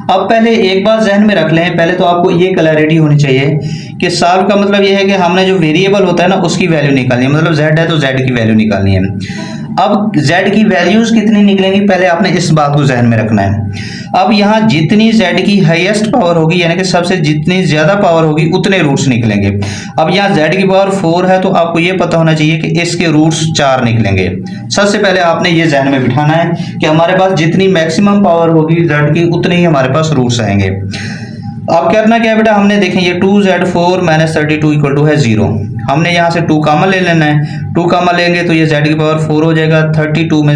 अब पहले एक बात जहन में रख लें, पहले तो आपको ये क्लैरिटी होनी चाहिए कि सॉल्व का मतलब ये है कि हमने जो वेरिएबल होता है ना उसकी वैल्यू निकालनी है, मतलब z है तो z की वैल्यू निकालनी है। अब z की वैल्यूज कितनी निकलेंगी पहले आपने इस बात को जहन में रखना है। अब यहाँ जितनी z की हाईएस्ट पावर होगी यानी कि सबसे जितनी ज्यादा पावर होगी उतने रूट्स निकलेंगे। अब यहाँ z की पावर 4 है तो आपको ये पता होना चाहिए कि इसके रूट्स 4 निकलेंगे। सबसे पहले आपने ये जहन में बिठाना है कि हमारे पास जितनी मैक्सिमम पावर होगी z की उतने ही हमारे पास रूट्स आएंगे। अब करना क्या है बेटा, हमने देखें ये 2z4 माइनस 32 इक्वल टू है 0। हमने यहाँ से 2 कॉमन ले लेना है, 2 कॉमन लेंगे तो ये z की पावर 4 हो जाएगा। 32 में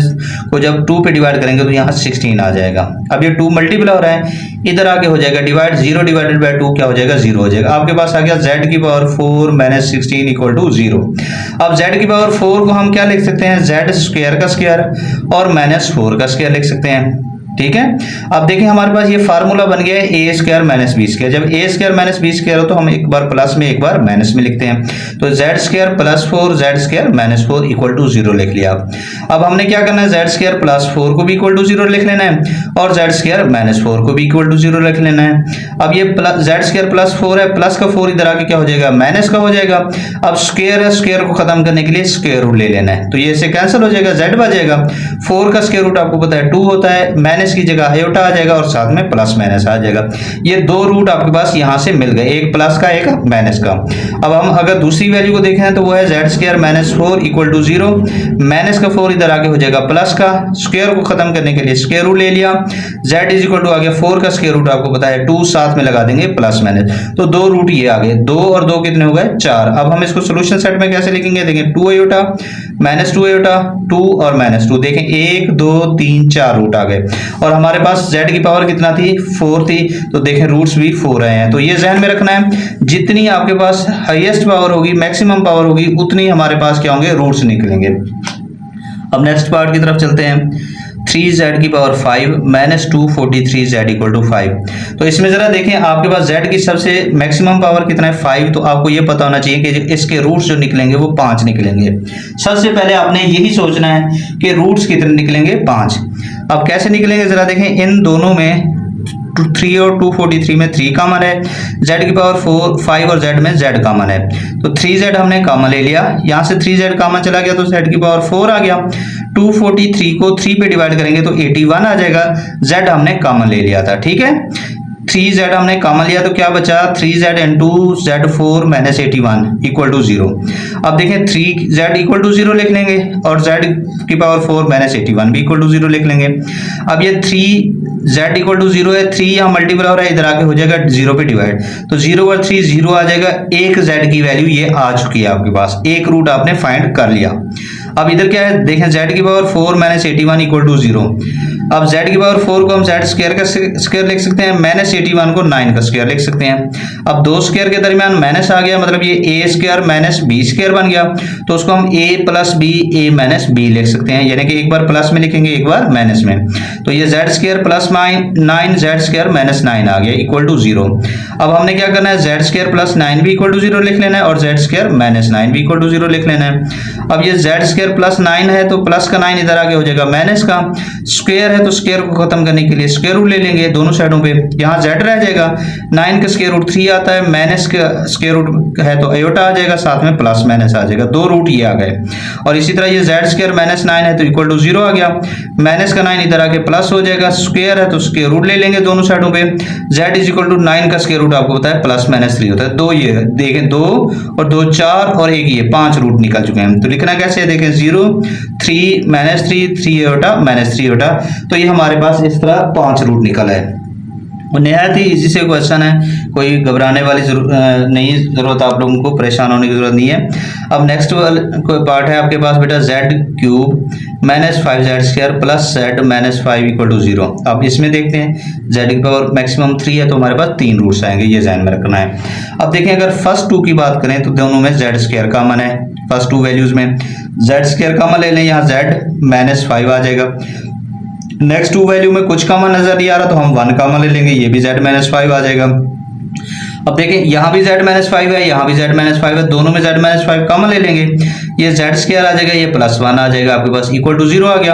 को जब 2 पे डिवाइड करेंगे तो यहाँ 16 आ जाएगा। अब ये 2 मल्टीप्लाई हो रहा है, इधर आगे हो जाएगा डिवाइड, 0 डिवाइडेड बाय 2 क्या हो जाएगा, 0 हो जाएगा। आपके पास आ गया z की पावर 4 माइनस 16 इक्वल टू 0। अब z की पावर 4 को हम क्या लिख सकते हैं, z स्क्वायर का स्क्वायर और माइनस 4 का स्क्वायर लिख सकते हैं। ठीक है। अब देखिए हमारे पास ये फार्मूला बन गया है ए स्क्वायर माइनस बी स्क्वायर। जब ए स्क्वायर माइनस बी स्क्वायर हो तो हम एक बार प्लस में एक बार माइनस में लिखते हैं। तो z square plus 4 z square minus 4 equal to 0 लिख लिया। अब हमने क्या करना है, जेड स्क्वायर प्लस 4 को भी इक्वल टू 0 लिख लेना है और जेड स्क्वायर माइनस 4 को भी इक्वल टू 0 लिख लेना है। अब ये जेड स्क्वायर प्लस 4 है, प्लस का 4 इधर आके क्या हो जाएगा, माइनस का हो जाएगा। अब स्क्वायर है, स्क्वायर को खत्म करने के लिए स्क्वायर रूट ले लेना है, तो ये से कैंसिल हो जाएगा, जेड बचेगा। 4 का स्क्वायर रूट आपको पता है 2 होता है, माइनस की जगह आयोटा आ जाएगा और साथ में प्लस माइनस आ जाएगा। ये दो रूट आपके पास यहां से मिल गए, एक प्लस का एक माइनस का। अब हम अगर दूसरी वैल्यू को देखें तो वो है z square minus 4 equal to 0। Minus का 4 इधर आगे हो जाएगा प्लस का, स्क्वायर को खत्म करने के लिए स्क्वायर रूट ले लिया। जेड इज इक्वल टू आ गया 4 का स्क्वायर रूट आपको पता है 2, साथ में लगा देंगे प्लस माइनस, तो दो रूट ये आ गए। 2 और 2 कितने हो गए, 4। अब हम इसको सोल्यूशन सेट में कैसे लिखेंगे, देखें 2 आयोटा माइनस 2 आयोटा 2 और माइनस 2, देखें 1 2 3 4 रूट आ गए और हमारे पास जेड की पावर कितना थी, 4 थी, तो देखें रूट्स भी 4 आए हैं। तो ये ध्यान में रखना है, जितनी आपके पास हाईएस्ट पावर होगी, मैक्सिमम पावर होगी, उतनी हमारे पास क्या होंगे, रूट्स निकलेंगे। अब नेक्स्ट पार्ट की तरफ चलते हैं। 3z की power 5 minus 243z equal to 5। तो इसमें जरा देखें आपके पास z की सबसे मैक्सिमम पावर कितना है, 5। तो आपको ये पता होना चाहिए कि इसके रूट्स जो निकलेंगे वो 5 निकलेंगे। सबसे पहले आपने यही सोचना है कि रूट्स कितने निकलेंगे, 5। अब कैसे निकलेंगे जरा देखें, इन दोनों में 3 और 243 में 3 कॉमन है, z की पावर 5 और z में z कॉमन है, तो 3z हमने कॉमन ले लिया। यहाँ से 3z कॉमन चला गया तो z की पावर 4 आ गया। 243 को 3 पे डिवाइड करेंगे तो 81 आ जाएगा, z हमने कॉमन ले लिया था, ठीक है। 3z हमने कॉमन लिया तो क्या बचा, 3z into z4 minus 81 equal to 0। अब देखें 3z इक्वल टू 0 लिख लेंगे और z की पावर 4 माइनस 81 भी इक्वल टू 0 लिख लेंगे। अब ये 3z इक्वल टू 0 है, 3 यहाँ मल्टीप्लाई हो रहा है, इधर आके हो जाएगा 0 पे डिवाइड, तो 0 और 3 0 आ जाएगा। एक z की वैल्यू ये आ चुकी है आपके पास, एक रूट आपने फाइंड कर लिया। अब इधर क्या है, देखें z की पावर 4 माइनस 81 इक्वल टू 0। अब z की पावर 4 को हम z स्क्वायर का स्क्वायर लिख सकते हैं, माइनस 81 को 9 का स्क्वायर लिख सकते हैं। अब दो स्क्वायर के दरमियान माइनस आ गया, मतलब ये a square minus b square बन गया, तो उसको हम a plus b a minus b लिख सकते हैं, यानी कि एक बार प्लस में लिखेंगे एक बार माइनस में। तो ये z square plus 9 z square minus 9 आ गया इक्वल टू 0। अब हमने क्या करना है, z स्क्वायर प्लस 9 भी इक्वल टू 0 लिख लेना है और z स्क्वायर माइनस 9 भी इक्वल टू 0 लिख लेना है। अब ये z स्क्वायर प्लस 9 है तो प्लस का 9 इधर आगे हो जाएगा माइनस का, स्क्वायर है तो स्क्वायर को खत्म करने के लिए स्क्वायर रूट ले लेंगे दोनों साइडों पे, यहाँ z रह जाएगा। 9 का स्क्वायर रूट 3 आता है, माइनस का स्क्वायर रूट है तो आयोटा आ जाएगा, साथ में प्लस माइनस आ जाएगा, दो रूट ये आ गए। और इसी तरह ये z स्क्वायर माइनस 9 है तो इक्वल टू 0 आ गया, माइनस का 9 इधर आके प्लस हो जाएगा, स्क्वायर है तो स्क्वायर रूट ले लेंगे दोनों साइडों पे। z इज इक्वल टू 9 का स्क्वायर रूट आपको पता है प्लस माइनस 3 होता है, दो ये देखें 2 और 2 4 और एक ये 5 रूट निकल चुके हैं। तो लिखना कैसे है, देखें 0 3 माइनस 3 होता माइनस 3 होता, तो ये हमारे पास इस तरह 5 रूट निकल है। और निहायत ही इजी से क्वेश्चन है, कोई घबराने वाली जरूरत आप लोगों को परेशान होने की जरूरत नहीं है। अब नेक्स्ट कोई पार्ट है आपके पास बेटा, z cube minus 5z square plus z minus 5 equal to 0। अब इसमें देखते हैं z की पावर मैक्सिमम 3 है तो हमारे पास 3 रूट्स आएंगे, ये ध्यान में रखना है। अब देखें अगर फर्स्ट 2 की बात करें तो दोनों में z स्क्वायर कॉमन है, फर्स्ट 2 वैल्यूज में z स्क्वायर कॉमन ले लें, यहाँ z माइनस 5 आ जाएगा। नेक्स्ट 2 वैल्यू में कुछ कॉमन नजर नहीं आ रहा तो हम 1 कॉमन ले लेंगे, ये भी z माइनस 5 आ जाएगा। अब देखें यहाँ भी z माइनस 5 है, यहाँ भी z माइनस 5 है, दोनों में z माइनस 5 कॉमन ले लेंगे, ये z स्क्वायर आ जाएगा, ये प्लस 1 आ जाएगा आपके पास इक्वल टू 0 आ गया।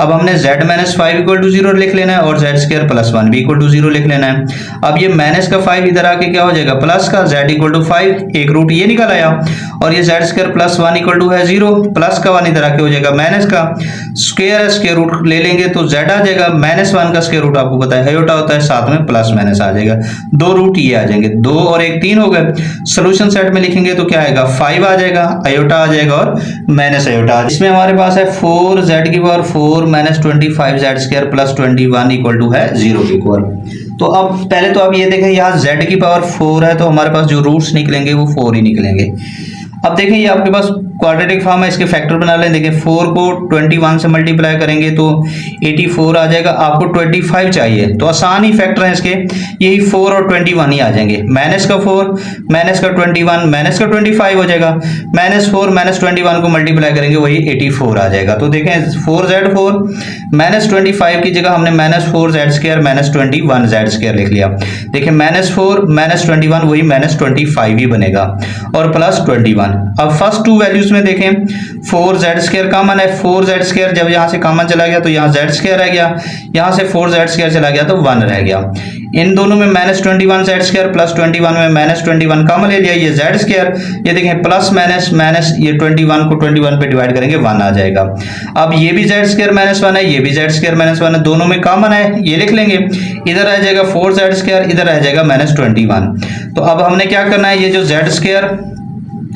अब हमने z माइनस 5 इक्वल टू 0 लिख लेना है और z स्क्वायर प्लस 1 भी इक्वल टू 0 लिख लेना है। अब ये माइनस का 5 इधर आके क्या हो जाएगा, प्लस का, z इक्वल टू 5, एक रूट ये निकल आया, और ये z square plus 1 equal to है 0, प्लस का 1 इधर आके हो जाएगा माइनस का, स्क्वायर है स्क्वायर रूट ले लेंगे तो z आ जाएगा, माइनस 1 का स्क्वायर रूट आपको पता है आयोटा होता है, साथ में प्लस माइनस आ जाएगा, दो रूट ये आ जाएंगे, 2 और 1 3 हो गए। सोल्यूशन सेट में लिखेंगे तो क्या आएगा, 5 आ जाएगा, आयोटा आ जाएगा और माइनस आयोटा। इसमें हमारे पास है 4z की power 4 minus 25z square plus 21 equal to है 0 के इक्वल। तो अब पहले तो आप ये देखें, यहाँ z की पावर 4 है तो हमारे पास जो रूट्स निकलेंगे वो 4 ही निकलेंगे। अब देखें ये आपके पास क्वाड्रेटिक फॉर्म है, इसके फैक्टर बना लें। देखिए 4 को 21 से मल्टीप्लाई करेंगे तो 84 आ जाएगा। आपको 25 चाहिए तो आसान ही फैक्टर है इसके, यही 4 और 21 ही आ जाएंगे। माइनस का 4 माइनस का 21 माइनस का 25 हो जाएगा। -4 -21 को मल्टीप्लाई करेंगे वही 84 आ जाएगा। तो देखें 4z4 -25 की जगह हमने -4z² -21z² लिख लिया। देखिए -4 -21 वही -25 ही बनेगा और प्लस 21। अब फर्स्ट टू वैल्यूज में देखें 4z² कॉमन है, 4z² जब यहां से कॉमन चला गया तो यहां z² रह गया, यहां से 4z² चला गया तो 1 रह गया। इन दोनों में -21z² प्लस 21 में -21 कॉमन ले लिया, ये z²। ये देखें प्लस माइनस माइनस, ये 21 को 21 पे डिवाइड करेंगे 1 आ जाएगा। अब ये भी z² -1 है, ये भी z² -1 है, दोनों में कॉमन है, ये लिख लेंगे। इधर आ जाएगा 4z², इधर आ जाएगा -21। तो अब हमने क्या करना है, ये जो z²,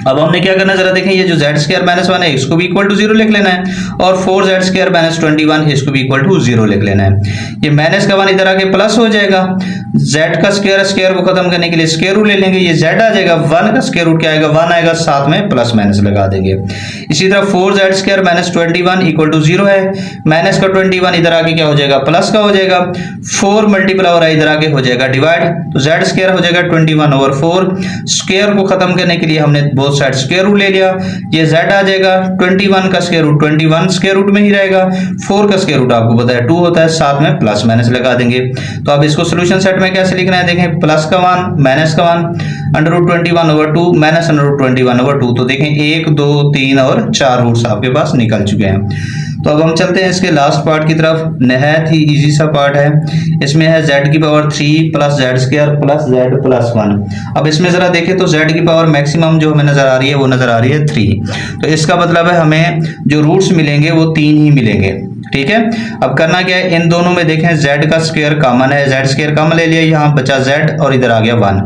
अब हमने क्या करना है जरा देखें, ये जो z² -1 है इसको भी इक्वल टू 0 लिख लेना है और 4z² -21 इसको भी इक्वल टू 0 लिख लेना है। ये माइनस का 1 इधर आके प्लस हो जाएगा, z का स्क्वायर को खत्म करने के लिए स्क्वायर रूट ले लेंगे, ये z आ जाएगा, 1 का स्क्वायर रूट क्या आएगा 1 आएगा, साथ में प्लस माइनस लगा देंगे। इसी तरह 4z² -21 इक्वल टू 0 है, माइनस का 21 इधर आके क्या हो जाएगा प्लस का हो जाएगा, 4 मल्टीप्लाई हो रहा है इधर आके हो जाएगा डिवाइड, तो z² हो जाएगा 21/4। स्क्वायर को खत्म करने के लिए हमने बोथ साइड स्क्वायर रूट ले लिया, ये z आ जाएगा, 21 का स्क्वायर रूट 21 स्क्वायर रूट में ही रहेगा, 4 का स्क्वायर रूट आपको पता है 2 होता है, साथ में प्लस माइनस लगा देंगे। तो अब इसको सोल्यूशन सेट में कैसे लिखना है देखें, प्लस का 1 माइनस का 1 √21/2 माइनस √21/2। तो देखें 1 2 3 और 4 रूट्स आपके पास निकल चुके हैं। तो अब हम चलते हैं इसके लास्ट पार्ट की तरफ, नहायत ही इजी सा पार्ट है। इसमें है z की power 3 plus z² plus z plus 1। अब इसमें जरा देखें तो z की पावर मैक्सिमम जो हमें नजर आ रही है वो नजर आ रही है 3, तो इसका मतलब है हमें जो रूट्स मिलेंगे वो 3 ही मिलेंगे, ठीक है। अब करना क्या है, इन दोनों में देखें z का स्क्वायर कॉमन है, z² कॉमन ले लिया, यहाँ बचा z और इधर आ गया 1।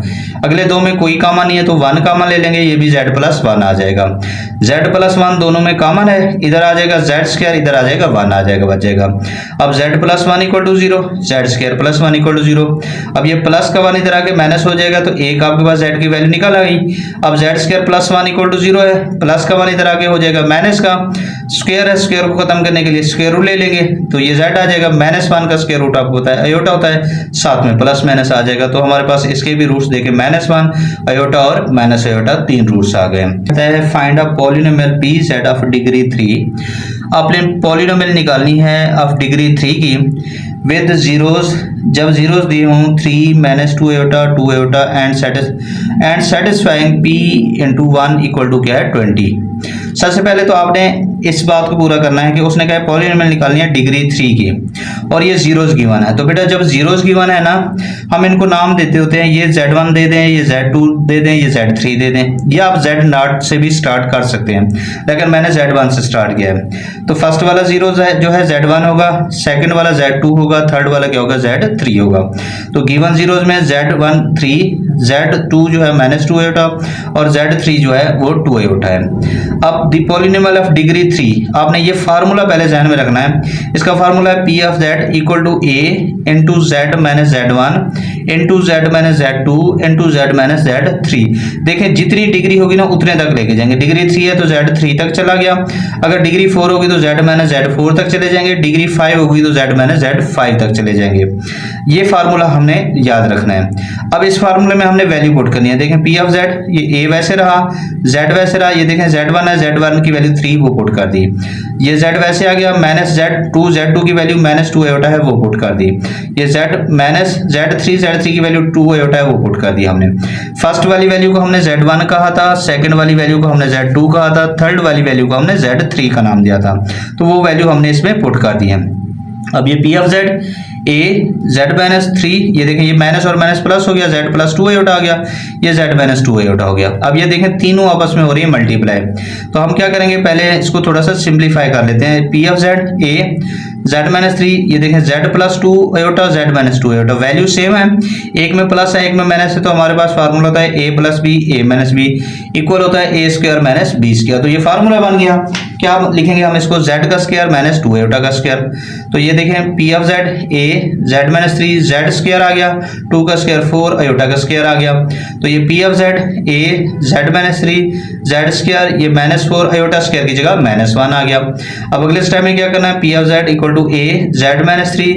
अगले दो में कोई कॉमन नहीं है तो 1 कॉमन ले लेंगे, ये भी z प्लस 1 आ जाएगा। z प्लस 1 दोनों में कॉमन है, इधर आ जाएगा z², इधर आ जाएगा 1 आ जाएगा, बचेगा। अब z plus 1 equal to 0, z² plus 1 equal to 0। अब ये प्लस का 1 इधर आके माइनस हो जाएगा तो 1 आपके पास z की वैल्यू निकल आ गई। अब z² प्लस 1 इक्वल टू 0 है, प्लस का 1 इधर आके हो जाएगा माइनस का, स्क्वायर है, स्क्वायर को खत्म करने के लिए स्क्वायर रूट ले लेंगे, तो ये z आ जाएगा, -1 का स्क्वायर रूट आपको होता है अयोटा होता है, साथ में प्लस माइनस आ जाएगा। तो हमारे पास इसके भी रूट्स देखें -1 अयोटा और माइनस अयोटा 3 रूट्स आ गए। Find a polynomial pz of degree 3। आपने पॉलिनोमियल निकालनी है ऑफ डिग्री 3 की विद जीरोस, जब जीरोस दिए हों 3 -2 iota 2 iota and satisfying p into 1 equal to क्या है 20। सबसे पहले तो आपने इस बात को पूरा करना है कि उसने कहा पॉलिनोमियल निकालनी है डिग्री 3 की और ये जीरोस गिवन है। तो बेटा जब जीरोस गिवन है ना, हम इनको नाम देते होते हैं, ये z1 दे दें, ये z2 दे दें, ये z3 दे दें, या आप z0 से भी स्टार्ट कर सकते हैं, लेकिन मैंने z1 से स्टार्ट किया है। तो फर्स्ट वाला जीरो जो है z1 होगा, सेकंड वाला z2 होगा, थर्ड वाला क्या होगा z3 होगा। तो गिवन जीरोस में z1 3, z2 जो है -2 अयोटा और z3 जो है वो 2 अयोटा है। अब द पॉलिनोमियल ऑफ डिग्री 3, आपने ये फार्मूला पहले ध्यान में रखना है। इसका फार्मूला है p of z equal to a into z minus z1 into z minus z2 into z minus z3। देखें जितनी डिग्री होगी ना उतने तक लेके जाएंगे। डिग्री 3 है तो z3 तक चला गया, अगर डिग्री 4 होगी तो z माइनस z4 तक चले जाएंगे, डिग्री 5 होगी तो z माइनस z5 तक चले जाएंगे। ये फार्मूला हमने याद रखना है। अब इस फार्मूले में हमने वैल्यू पुट करनी है। देखें p ऑफ z, ये a वैसे रहा, z वैसे रहा, ये देखें z1 है, z1 की वैल्यू 3 वो पुट कर दी, ये z वैसे आ गया, माइनस z2 की वैल्यू -2 अयोटा है वो पुट कर दी, ये z माइनस z3 की वैल्यू 2 अयोटा है वो पुट कर दी हमने। फर्स्ट वाली वैल्यू को हमने z1 कहा था, सेकंड वाली वैल्यू को हमने z2 कहा था, थर्ड वाली वैल्यू को हमने z3 का नाम दिया था, तो वो वैल्यू हमने इसमें पुट कर दी है। अब ये p of z a z minus 3, ये देखें ये माइनस और माइनस प्लस हो गया, z प्लस 2 अयोटा आ गया, ये z माइनस 2 अयोटा हो गया। अब ये देखें तीनों आपस में हो रही है मल्टीप्लाई, तो हम क्या करेंगे पहले इसको थोड़ा सा सिंप्लीफाई कर लेते हैं। p of z a z minus 3, ये देखें z plus 2 iota z minus 2 iota, value same है, एक में प्लस है एक में माइनस है, तो हमारे पास फार्मूला होता है a plus B a minus B equal होता है a square minus b square. तो ये फार्मूला बन गया। क्या लिखेंगे हम इसको, z का स्क्वायर माइनस 2 अयोटा का स्क्वायर। तो ये देखें p of z a z minus 3 z square आ गया, 2 का स्क्वायर 4 अयोटा का स्क्वायर आ गया। तो ये p of z a z minus 3 Z square, ये -4 आयोटा स्क्वायर की जगह -1 आ गया। अब अगले स्टेप में क्या करना है, P of Z equal to A Z minus 3,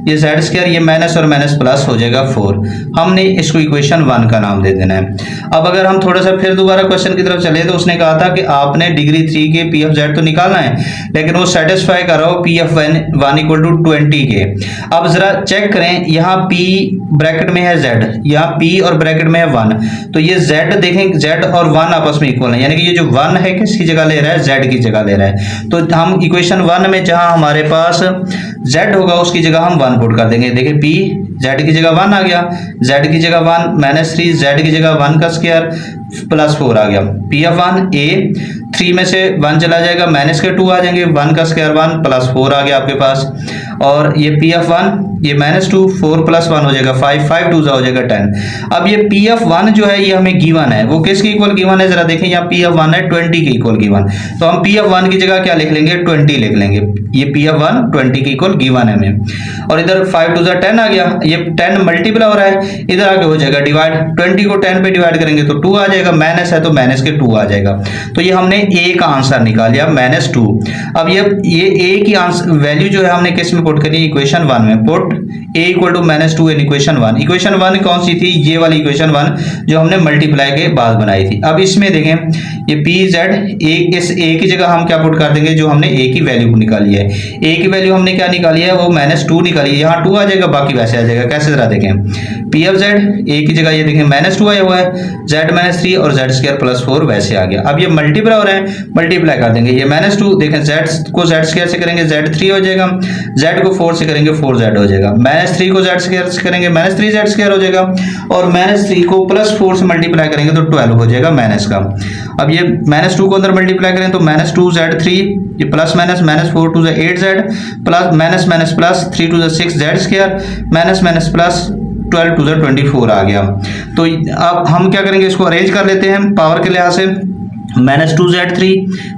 ये जेड स्क्वायर, ये माइनस और माइनस प्लस हो जाएगा 4। हमने इसको इक्वेशन 1 का नाम दे देना है। अब अगर हम थोड़ा सा फिर दोबारा क्वेश्चन की तरफ चले तो उसने कहा था कि आपने डिग्री 3 के पी ऑफ जेड तो निकालना है, लेकिन वो सेटिस्फाई कर रहा हो पी ऑफ 1 इक्वल टू 20 के। अब जरा चेक करें, यहाँ p ब्रैकेट में है z, यहाँ p और ब्रैकेट में है 1, तो ये z देखें, z और 1 आपस में इक्वल है, यानी कि ये जो 1 है किसकी जगह ले रहा है, z की जगह ले रहा है। तो हम इक्वेशन 1 में जहां हमारे पास z होगा उसकी जगह हम 1 पुट कर देंगे। देखिए p z की जगह 1 आ गया, z की जगह 1 -3, z की जगह 1 का स्क्वायर +4 आ गया। पी ऑफ 1 a, 3 में से 1 चला जाएगा, माइनस के 2 आ जाएंगे, 1 का स्क्वायर 1 +4 आ गया आपके पास। और ये पी ऑफ 1, ये -2, 4 + 1 हो जाएगा 5, 5 2 हो जाएगा 10। अब ये पी ऑफ 1 जो है ये हमें गिवन है, वो किसके इक्वल गिवन है, जरा देखें, यहाँ पी ऑफ 1 है 20 के इक्वल गिवन, तो हम पी ऑफ 1 की जगह क्या लिख लेंगे, 20 लिख लेंगे। ये पी ऑफ 1 20 के इक्वल गिवन है हमें। और इधर 5 2 10 आ गया, ये 10 मल्टीप्लाई हो रहा है, इधर आगे हो जाएगा डिवाइड, 20 को 10 पे डिवाइड करेंगे तो 2 आ जाएगा, माइनस है तो माइनस के 2 आ जाएगा। तो ये हमने a का आंसर निकाल लिया -2। अब ये a की आंसर वैल्यू जो है हमने किस में पुट करनी है, इक्वेशन 1 में put a equal to -2 in equation 1। Equation 1 कौन सी थी, ये वाली इक्वेशन 1 जो हमने मल्टीप्लाई के बाद बनाई थी। अब इसमें देखें ये पी जेड, इस a की जगह हम क्या पुट कर देंगे, जो हमने a की वैल्यू निकाली है, a की वैल्यू हमने क्या निकाली है, वो -2 निकाली है, यहाँ 2 आ जाएगा, बाकी वैसे आ जाएगा। कैसे, जरा देखें, पी ऑफ जेड a की जगह ये देखें -2 आया हुआ है, z -3 और z स्क्वायर +4 वैसे आ गया। अब ये मल्टीप्लाई हो रहे हैं, मल्टीप्लाई कर देंगे, ये -2 देखें, z को z स्क्वायर से करेंगे z3 हो जाएगा, z को 4 से करेंगे 4z हो जाएगा, -3 को z स्क्वायर से करेंगे -3z स्क्वायर हो जाएगा, और -3 को +4 से मल्टीप्लाई करेंगे तो 12 हो जाएगा माइनस का। अब ये -2 को अंदर मल्टीप्लाई करें तो -2z3, ये plus minus -4 2 8z, plus minus minus plus 3 2 6z square, minus minus plus 12 2 24 आ गया। तो अब हम क्या करेंगे, इसको अरेंज कर लेते हैं पावर के लिहाज से, -2z3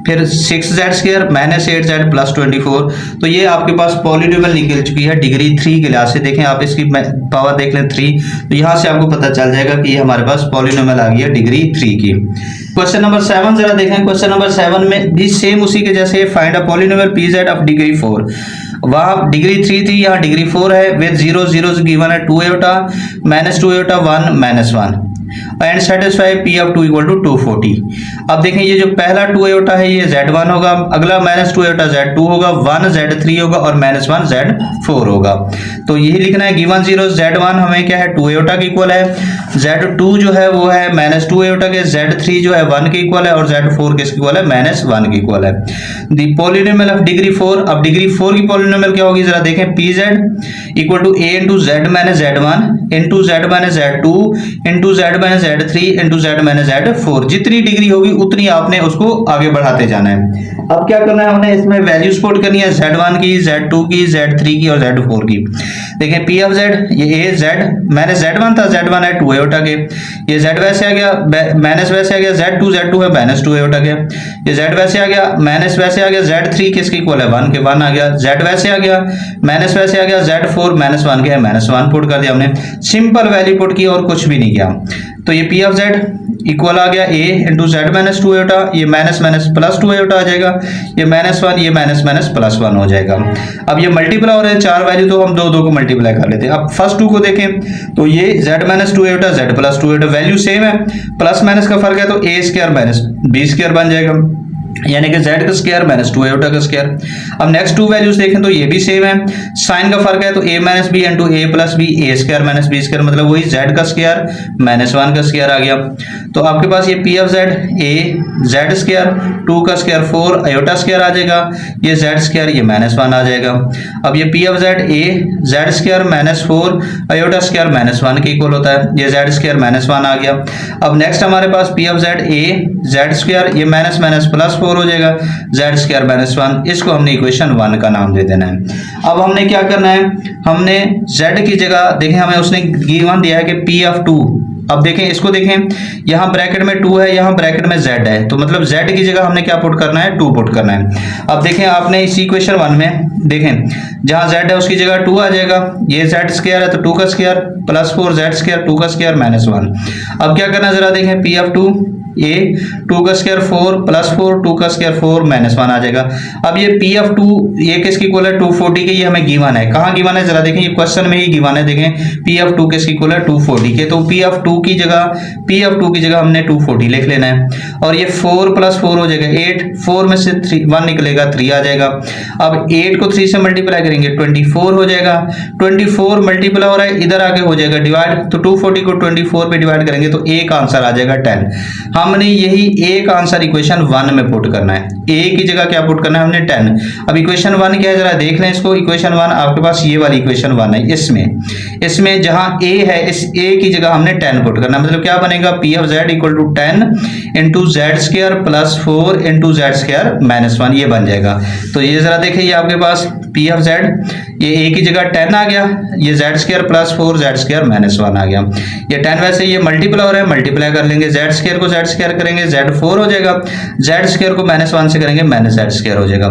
फिर 6z स्क्वायर -8z प्लस 24। तो ये आपके पास पॉलिनोमियल निकल चुकी है डिग्री 3 के लिहाज से। देखें आप इसकी पावर देख लें 3, तो यहाँ से आपको पता चल जाएगा कि ये हमारे पास पॉलिनोमियल आ गई है डिग्री 3 की। क्वेश्चन नंबर 7 जरा देखें, क्वेश्चन नंबर 7 में भी सेम उसी के जैसे, find a polynomial P Z of degree 4। वहाँ डिग्री 3 थी, यहाँ डिग्री 4 है, विद 0 0 गिवन है 2 iota, -2 iota 1 -1 and satisfy P of 2 equal to 240। अब देखें ये जो पहला 2 आयोटा है ये z1 होगा, अगला -2 आयोटा z2 होगा, 1 z3 होगा और -1 z4 होगा। तो यही लिखना है, गिवन 0 z1 हमें क्या है 2 आयोटा के इक्वल है, z2 जो है वो है -2 आयोटा के, z3 जो है 1 के इक्वल है और z4 किसके इक्वल है, -1 के इक्वल है। द पॉलिनोमियल ऑफ डिग्री 4, अब डिग्री 4 की पॉलिनोमियल क्या होगी, जरा देखें, P Z equal to a into z minus z1 into z minus z2 into z minus z3 into z minus z4। जितनी डिग्री होगी उतनी आपने उसको आगे बढ़ाते जाना है। अब क्या करना है, हमने इसमें वैल्यूज पुट करनी है, z1 की, z2 की, z3 की और z4 की। देखें पी ऑफ z, ये a z माइनस z1 था, z1 है 2 आयोटा के, ये z वैसे आ गया, माइनस वैसे आ गया, z2 है -2 आयोटा के, ये z वैसे आ गया, माइनस वैसे आ गया, z3 किसके इक्वल है 1 के, 1 आ गया, z वैसे आ गया, माइनस वैसे आ गया, z4 -1 के है, -1 पुट कर दिया हमने, सिंपल वैल्यू पुट की और कुछ भी नहीं किया। तो ये पी ऑफ जेड इक्वल आ गया a इंटू जेड -2 आयोटा, ये माइनस +2 आयोटा आ जाएगा, ये -1, ये +1 हो जाएगा। अब ये मल्टीप्लाई हो रहे हैं 4 वैल्यू, तो हम 2 को मल्टीप्लाई कर लेते हैं। अब फर्स्ट 2 को देखें तो ये z -2 iota, z +2 iota, value same है, प्लस माइनस का फर्क है तो a square minus b square बन जाएगा, यानी कि z का स्क्वायर -2 आयोटा का स्क्वायर। अब नेक्स्ट 2 वैल्यूज देखें तो ये भी सेम है, साइन का फर्क है तो a - b into a + b, a square - b square, मतलब वही z का स्क्वायर -1 का स्क्वायर आ गया। तो आपके पास ये p of z a z square 2 का स्क्वायर 4 आयोटा स्क्वायर आ जाएगा, ये z स्क्वायर ये -1 आ जाएगा। अब ये p of z a z square -4 iota square -1 के इक्वल होता है, ये z स्क्वायर -1 आ गया। अब नेक्स्ट हमारे पास p of z a z square ये +4 हो जाएगा, z स्क्वायर -1, इसको हमने इक्वेशन 1 का नाम दे देना है। अब हमने क्या करना है, हमने z की जगह देखें, हमें उसने गिवन दिया है कि p ऑफ 2 अब देखें इसको, देखें यहाँ ब्रैकेट में 2 है, यहाँ ब्रैकेट में z है, तो मतलब z की जगह हमने क्या पुट करना है, 2 पुट करना है। अब देखें आपने इस इक्वेशन 1 में देखें जहाँ z है उसकी जगह 2 आ जाएगा, ये z स्क्वायर है तो 2 का स्क्वायर प्लस 4 z स्क्वायर 2 का स्क्वायर माइनस 1। अब क्या करना है जरा देखें, पी ऑफ 2 ये 2 का स्क्वायर 4 प्लस 4 2 का स्क्वायर 4 माइनस 1 आ जाएगा। अब ये पी ऑफ 2 ये किसकी इक्वल है, 240 के, ये हमें गिवन है, कहाँ गिवन है जरा देखें, ये क्वेश्चन में ही गिवन है, देखें पी ऑफ 2 किसकी इक्वल है, 240 के, तो पी ऑफ 2 की जगह हमने 240 लिख लेना है। और ये 4 प्लस 4 हो जाएगा 8, 4 में से 1 निकलेगा 3 आ जाएगा। अब 8 को 3 से मल्टीप्लाई करेंगे 24 हो जाएगा, 24 मल्टीप्लाई हो रहा है इधर आके हो जाएगा डिवाइड, तो 240 को 24 पे डिवाइड करेंगे तो एक आंसर आ जाएगा 10। हमने यही एक आंसर इक्वेशन 1 में पुट करना है, a की जगह क्या पुट करना है हमने 10। अब इक्वेशन 1 क्या है जरा देख लें इसको, इक्वेशन 1 आपके पास ये वाली इक्वेशन 1 है, इसमें जहां a है इस a की जगह हमने 10 पुट करना है, मतलब क्या बनेगा, p of z equal to 10 into Z square plus 4 into Z square minus 1, ये बन जाएगा। तो ये जरा देखिए ये आपके पास p ऑफ z ये a की जगह 10 आ गया, ये Z square plus 4 z square minus 1 आ गया। ये 10 वैसे ये मल्टीप्लाई हो रहा है, मल्टीप्लाई कर लेंगे, जेड स्क्वायर को जेड स्क्वायर करेंगे z4 हो जाएगा, जेड स्क्वायर को माइनस 1 से करेंगे माइनस जेड स्क्वायर हो जाएगा,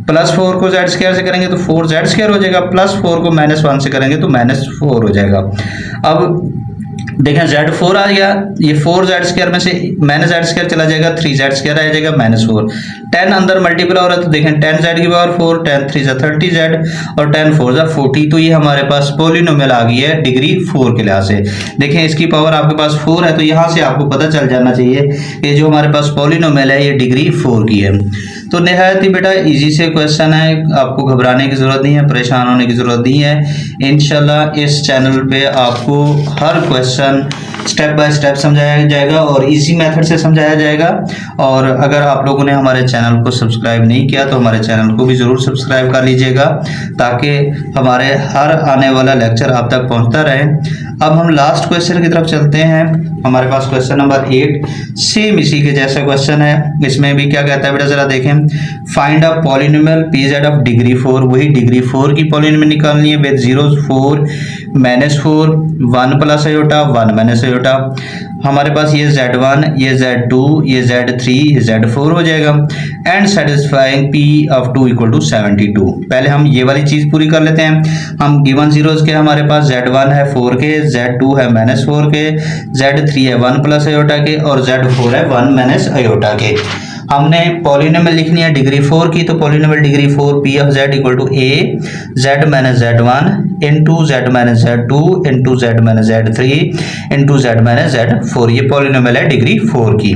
प्लस 4 को जेड स्क्वायर से करेंगे तो 4 जेड स्क्वायर हो जाएगा, प्लस 4 को माइनस 1 से करेंगे तो माइनस 4 हो जाएगा। अब देखें z4 आ गया, ये 4 जेड स्क्वायर में से माइनस जेड स्क्वायर चला जाएगा, 3 जेड स्क्वायर आ जाएगा माइनस 4, 10 अंदर मल्टीप्लाई हो रहा है तो देखें 10 जेड की पावर 4, 10 3 30 जेड और 10 4 40, तो ये हमारे पास पॉलिनोमियल आ गई है डिग्री 4 के लिहाज से। देखें इसकी पावर आपके पास 4 है, तो यहाँ से आपको पता चल जाना चाहिए कि जो हमारे पास पॉलिनोमियल है ये डिग्री 4 की है। तो निहायत ही बेटा इजी से क्वेश्चन है, आपको घबराने की ज़रूरत नहीं है, परेशान होने की ज़रूरत नहीं है। इंशाल्लाह इस चैनल पे आपको हर क्वेश्चन स्टेप बाय स्टेप समझाया जाएगा और इजी मेथड से समझाया जाएगा। और अगर आप लोगों ने हमारे चैनल को सब्सक्राइब नहीं किया तो हमारे चैनल को भी ज़रूर सब्सक्राइब कर लीजिएगा ताकि हमारे हर आने वाला लेक्चर आप तक पहुंचता रहे। अब हम लास्ट क्वेश्चन की तरफ चलते हैं। हमारे पास क्वेश्चन नंबर 8 सेम इसी के जैसा क्वेश्चन है। इसमें भी क्या कहता है बेटा जरा देखें, find a polynomial pz of degree 4, वही डिग्री 4 की पॉलिनोमियल निकालनी है with 0 4 -4 1 plus iota 1 minus iota. हमारे पास ये z1 ये z2 ये z3 ये z4 हो जाएगा and satisfying p of 2 equal to 72। पहले हम ये वाली चीज पूरी कर लेते हैं। हम गिवन जीरोस के हमारे पास z1 है 4 के, z2 है -4 के, z3 है 1 प्लस आयोटा के और z4 है 1 माइनस आयोटा के। हमने पॉलिनोमियल लिखनी है डिग्री 4 की, तो polynomial degree 4 p of z equal to a z minus z1 into z minus z2 into z minus z3 into z minus z4, ये पॉलिनोमियल है डिग्री 4 की।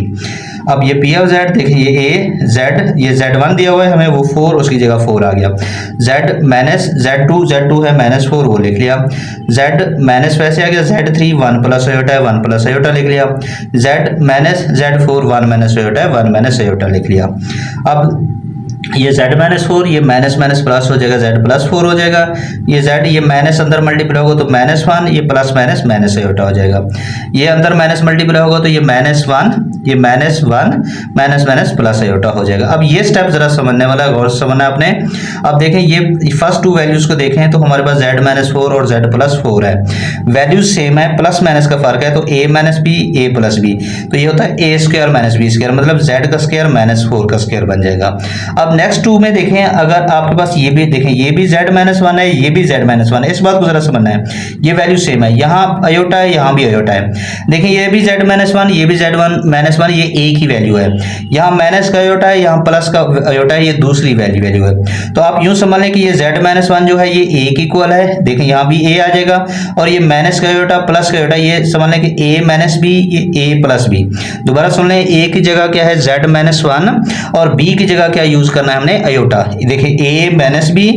अब ये p ऑफ z देखिए ये a z ये z1 दिया हुआ है हमें, वो 4 उसकी जगह 4 आ गया, z माइनस z2 है -4 वो लिख लिया, z माइनस वैसे आ गया z3 1 प्लस आयोटा है 1 प्लस आयोटा लिख लिया, z minus z4 1 minus iota है 1 माइनस आयोटा लिख लिया। अब ये z माइनस 4 ये माइनस माइनस प्लस हो जाएगा, z प्लस 4 हो जाएगा, ये z ये माइनस अंदर मल्टीप्लाई होगा तो -1, ये प्लस माइनस माइनस आयोटा हो जाएगा, ये अंदर माइनस मल्टीप्लाई होगा तो ये -1 ये -1 माइनस माइनस प्लस आयोटा हो जाएगा। अब ये स्टेप जरा समझने वाला है, गौर से समझना आपने। अब देखें ये फर्स्ट 2 वैल्यूज को देखें तो हमारे पास z माइनस 4 और z प्लस 4 है, वैल्यूज सेम है, प्लस माइनस का फर्क है, तो a minus B a plus B, तो ये होता है a square minus B square, मतलब z का स्क्वायर माइनस 4 का स्क्वायर बन जाएगा। अब नेक्स्ट 2 में देखें, अगर आपके पास ये भी देखें ये भी z माइनस 1 है ये भी z माइनस 1 है, इस बात को जरा समझना है, ये वैल्यू सेम है, यहाँ आयोटा है यहाँ भी आयोटा है। देखें ये भी z माइनस 1 ये भी z माइनस 1, ये एक ही वैल्यू है, यहाँ माइनस का आयोटा है यहाँ प्लस का आयोटा है, ये दूसरी वैल्यू है। तो आप यूं समझ लें कि ये z माइनस 1 जो है ये a की इक्वल है, देखें यहाँ भी a आ जाएगा, और ये माइनस का आयोटा प्लस का आयोटा, ये समझ लें कि a माइनस b ये a प्लस b। दोबारा सुन लें, a की जगह क्या है z माइनस 1 और b की जगह क्या यूज करना है हमने आयोटा। देखिए a minus B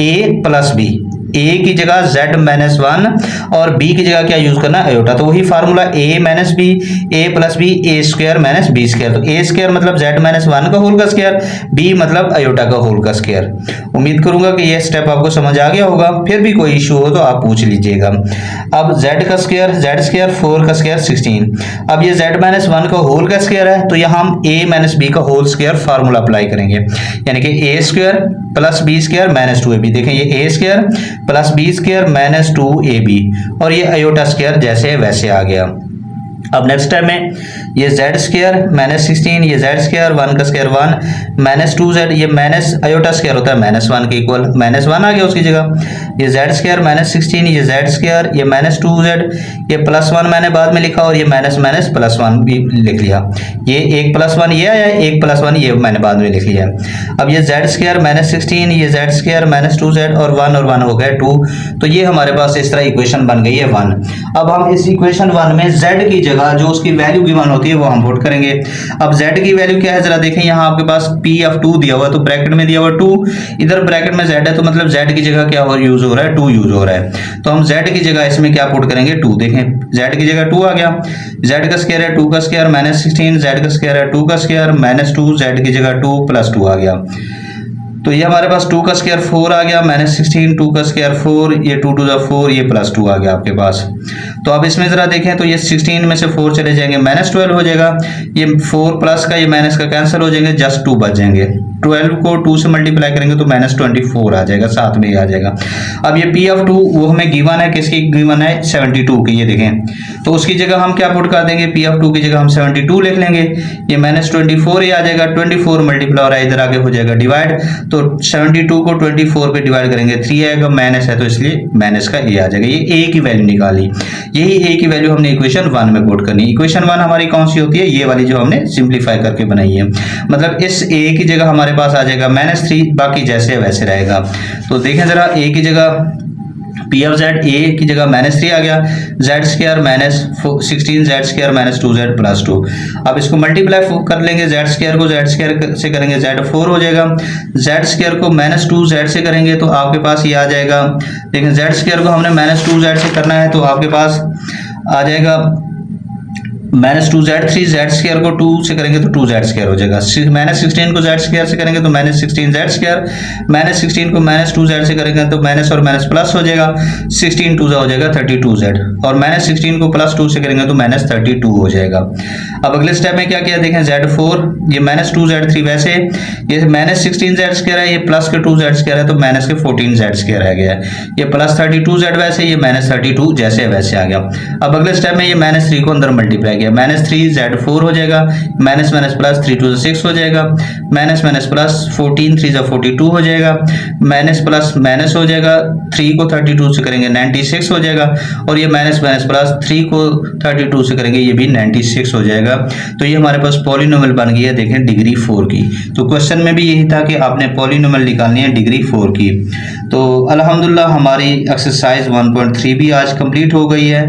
a plus B, a की जगह z माइनस 1 और b की जगह क्या यूज करना है आयोटा, तो वही formula a minus B a plus B a square minus b square, तो a स्क्वायर मतलब z माइनस 1 का होल का स्क्वायर, b मतलब आयोटा का होल का स्क्वायर। उम्मीद करूंगा कि यह स्टेप आपको समझ आ गया होगा, फिर भी कोई इशू हो तो आप पूछ लीजिएगा। अब z का स्क्वायर z स्क्वायर 4 का स्क्वायर 16, अब ये z माइनस 1 का होल का स्क्वायर है, तो यहाँ हम a माइनस b का होल स्क्वायर फार्मूला अप्लाई करेंगे, यानी कि a square plus b square minus 2ab। देखें ये a square plus B square minus 2ab और ये आयोटा स्क्वायर जैसे वैसे आ गया। अब नेक्स्ट स्टेप में ये जेड स्क्वायर माइनस 16, ये जेड स्क्वायर 1 का स्क्वायर 1 माइनस 2z, ये माइनस आयोटा स्क्वायर होता है माइनस 1 के इक्वल, माइनस 1 आ गया उसकी जगह। ये जेड स्क्वायर माइनस 16, ये जेड स्क्वायर, ये माइनस 2z, ये प्लस 1 मैंने बाद में लिखा और ये माइनस माइनस प्लस 1 भी लिख लिया। ये एक प्लस 1 ये आया, एक प्लस 1 ये मैंने बाद में लिख लिया। अब ये जेड स्क्वायर माइनस 16, ये जेड स्क्वायर माइनस 2z और 1 हो गए 2। तो ये हमारे पास इस तरह इक्वेशन बन गई है 1। अब हम इस इक्वेशन 1 में z की जगह जो उसकी वैल्यू गिवन होती है वो हम पुट करेंगे। अब z की वैल्यू क्या है जरा देखें, यहाँ आपके पास p(2) दिया हुआ, तो ब्रैकेट में दिया हुआ 2, इधर ब्रैकेट में z है, तो मतलब z की जगह क्या यूज हो रहा है, 2 यूज हो रहा है। तो हम z की जगह इसमें क्या पुट करेंगे, 2। देखें z की जगह 2 आ गया, z का स्क्वायर है 2 का स्क्वायर माइनस 16, z का स्क्वायर है 2 का स्क्वायर माइनस 2, z की जगह 2 प्लस 2 आ गया। तो ये हमारे पास 2 का स्क्वायर 4 आ गया माइनस 16, 2 का स्क्वायर 4, ये 2 टू द 4, ये प्लस 2 आ गया आपके पास। तो अब इसमें जरा देखें तो ये 16 में से 4 चले जाएंगे माइनस 12 हो जाएगा, ये 4 प्लस का ये माइनस का कैंसिल हो जाएंगे, जस्ट 2 बच जाएंगे। 12 को 2 से मल्टीप्लाई करेंगे तो माइनस 24 आ जाएगा, साथ में ही आ जाएगा। अब ये p(2) वो हमें गिवन है, किसकी गिवन है, 72 की। ये देखें तो उसकी जगह हम क्या पुट कर देंगे, p(2) की जगह हम 72 लिख लेंगे, ये माइनस 24 ही आ जाएगा, 24 मल्टीप्लाई और इधर आगे हो जाएगा डिवाइड, तो 72 को 24 पे डिवाइड करेंगे 3 आएगा, माइनस है तो इसलिए माइनस का a आ जाएगा। ये a की वैल्यू निकाली, यही a की वैल्यू हमने इक्वेशन 1 में पुट करनी। इक्वेशन 1 हमारी कौन सी होती है, ये वाली जो हमने सिंप्लीफाई करके बनाई है। मतलब इस a की जगह हमारे पास आ जाएगा -3, बाकी जैसे वैसे रहेगा। तो देखें जरा a की जगह p ऑफ z, a की जगह -3 आ गया, z square minus 16, z square minus 2z plus 2। अब इसको मल्टीप्लाई कर लेंगे, z स्क्वायर को z स्क्वायर से करेंगे z 4 हो जाएगा, z स्क्वायर को माइनस 2z से करेंगे तो आपके पास ये आ जाएगा। लेकिन z स्क्वायर को हमने माइनस 2z से करना है तो आपके पास आ जाएगा माइनस 2z3, z स्क्वायर को 2 से करेंगे तो 2z स्क्वायर हो जाएगा। माइनस 16 को z स्क्वायर से करेंगे तो माइनस 16z स्क्वायर, माइनस 16 को माइनस 2z से करेंगे तो माइनस और माइनस प्लस हो जाएगा, 16 2 हो जाएगा 32z, और माइनस 16 को प्लस 2 से करेंगे तो माइनस 32 हो जाएगा। अब अगले स्टेप में क्या किया देखें, z4, ये माइनस 2z3 वैसे, ये माइनस 16z स्क्वायर है, ये प्लस के 2z स्क्वायर है तो माइनस के 14z स्क्वायर रह गया, ये प्लस 32z वैसे, ये माइनस 32 जैसे वैसे आ गया। अब अगले स्टेप में ये माइनस 3 को अंदर मल्टीप्लाई माइनस 3 z4 हो जाएगा, माइनस माइनस प्लस 3 टू 6 हो जाएगा, माइनस माइनस प्लस 14 3 42 हो जाएगा, माइनस प्लस माइनस हो जाएगा, 3 को 32 से करेंगे 96 हो जाएगा, और ये माइनस माइनस प्लस 3 को 32 से करेंगे ये भी 96 हो जाएगा। तो ये हमारे पास पॉलिनोमियल बन गई है देखें डिग्री 4 की। तो क्वेश्चन में भी यही था कि आपने पॉलिनोमियल निकालनी है डिग्री 4 की। तो अल्हम्दुलिल्लाह हमारी एक्सरसाइज 1.3 भी आज कंप्लीट हो गई है।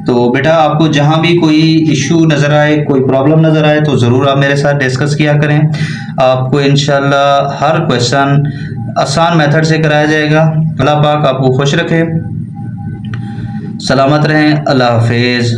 तो बेटा आपको जहाँ भी कोई इशू नज़र आए, कोई प्रॉब्लम नज़र आए तो ज़रूर आप मेरे साथ डिस्कस किया करें। आपको इंशाल्लाह हर क्वेश्चन आसान मेथड से कराया जाएगा। अल्लाह पाक आपको खुश रखे, सलामत रहें, अल्लाह हाफिज़।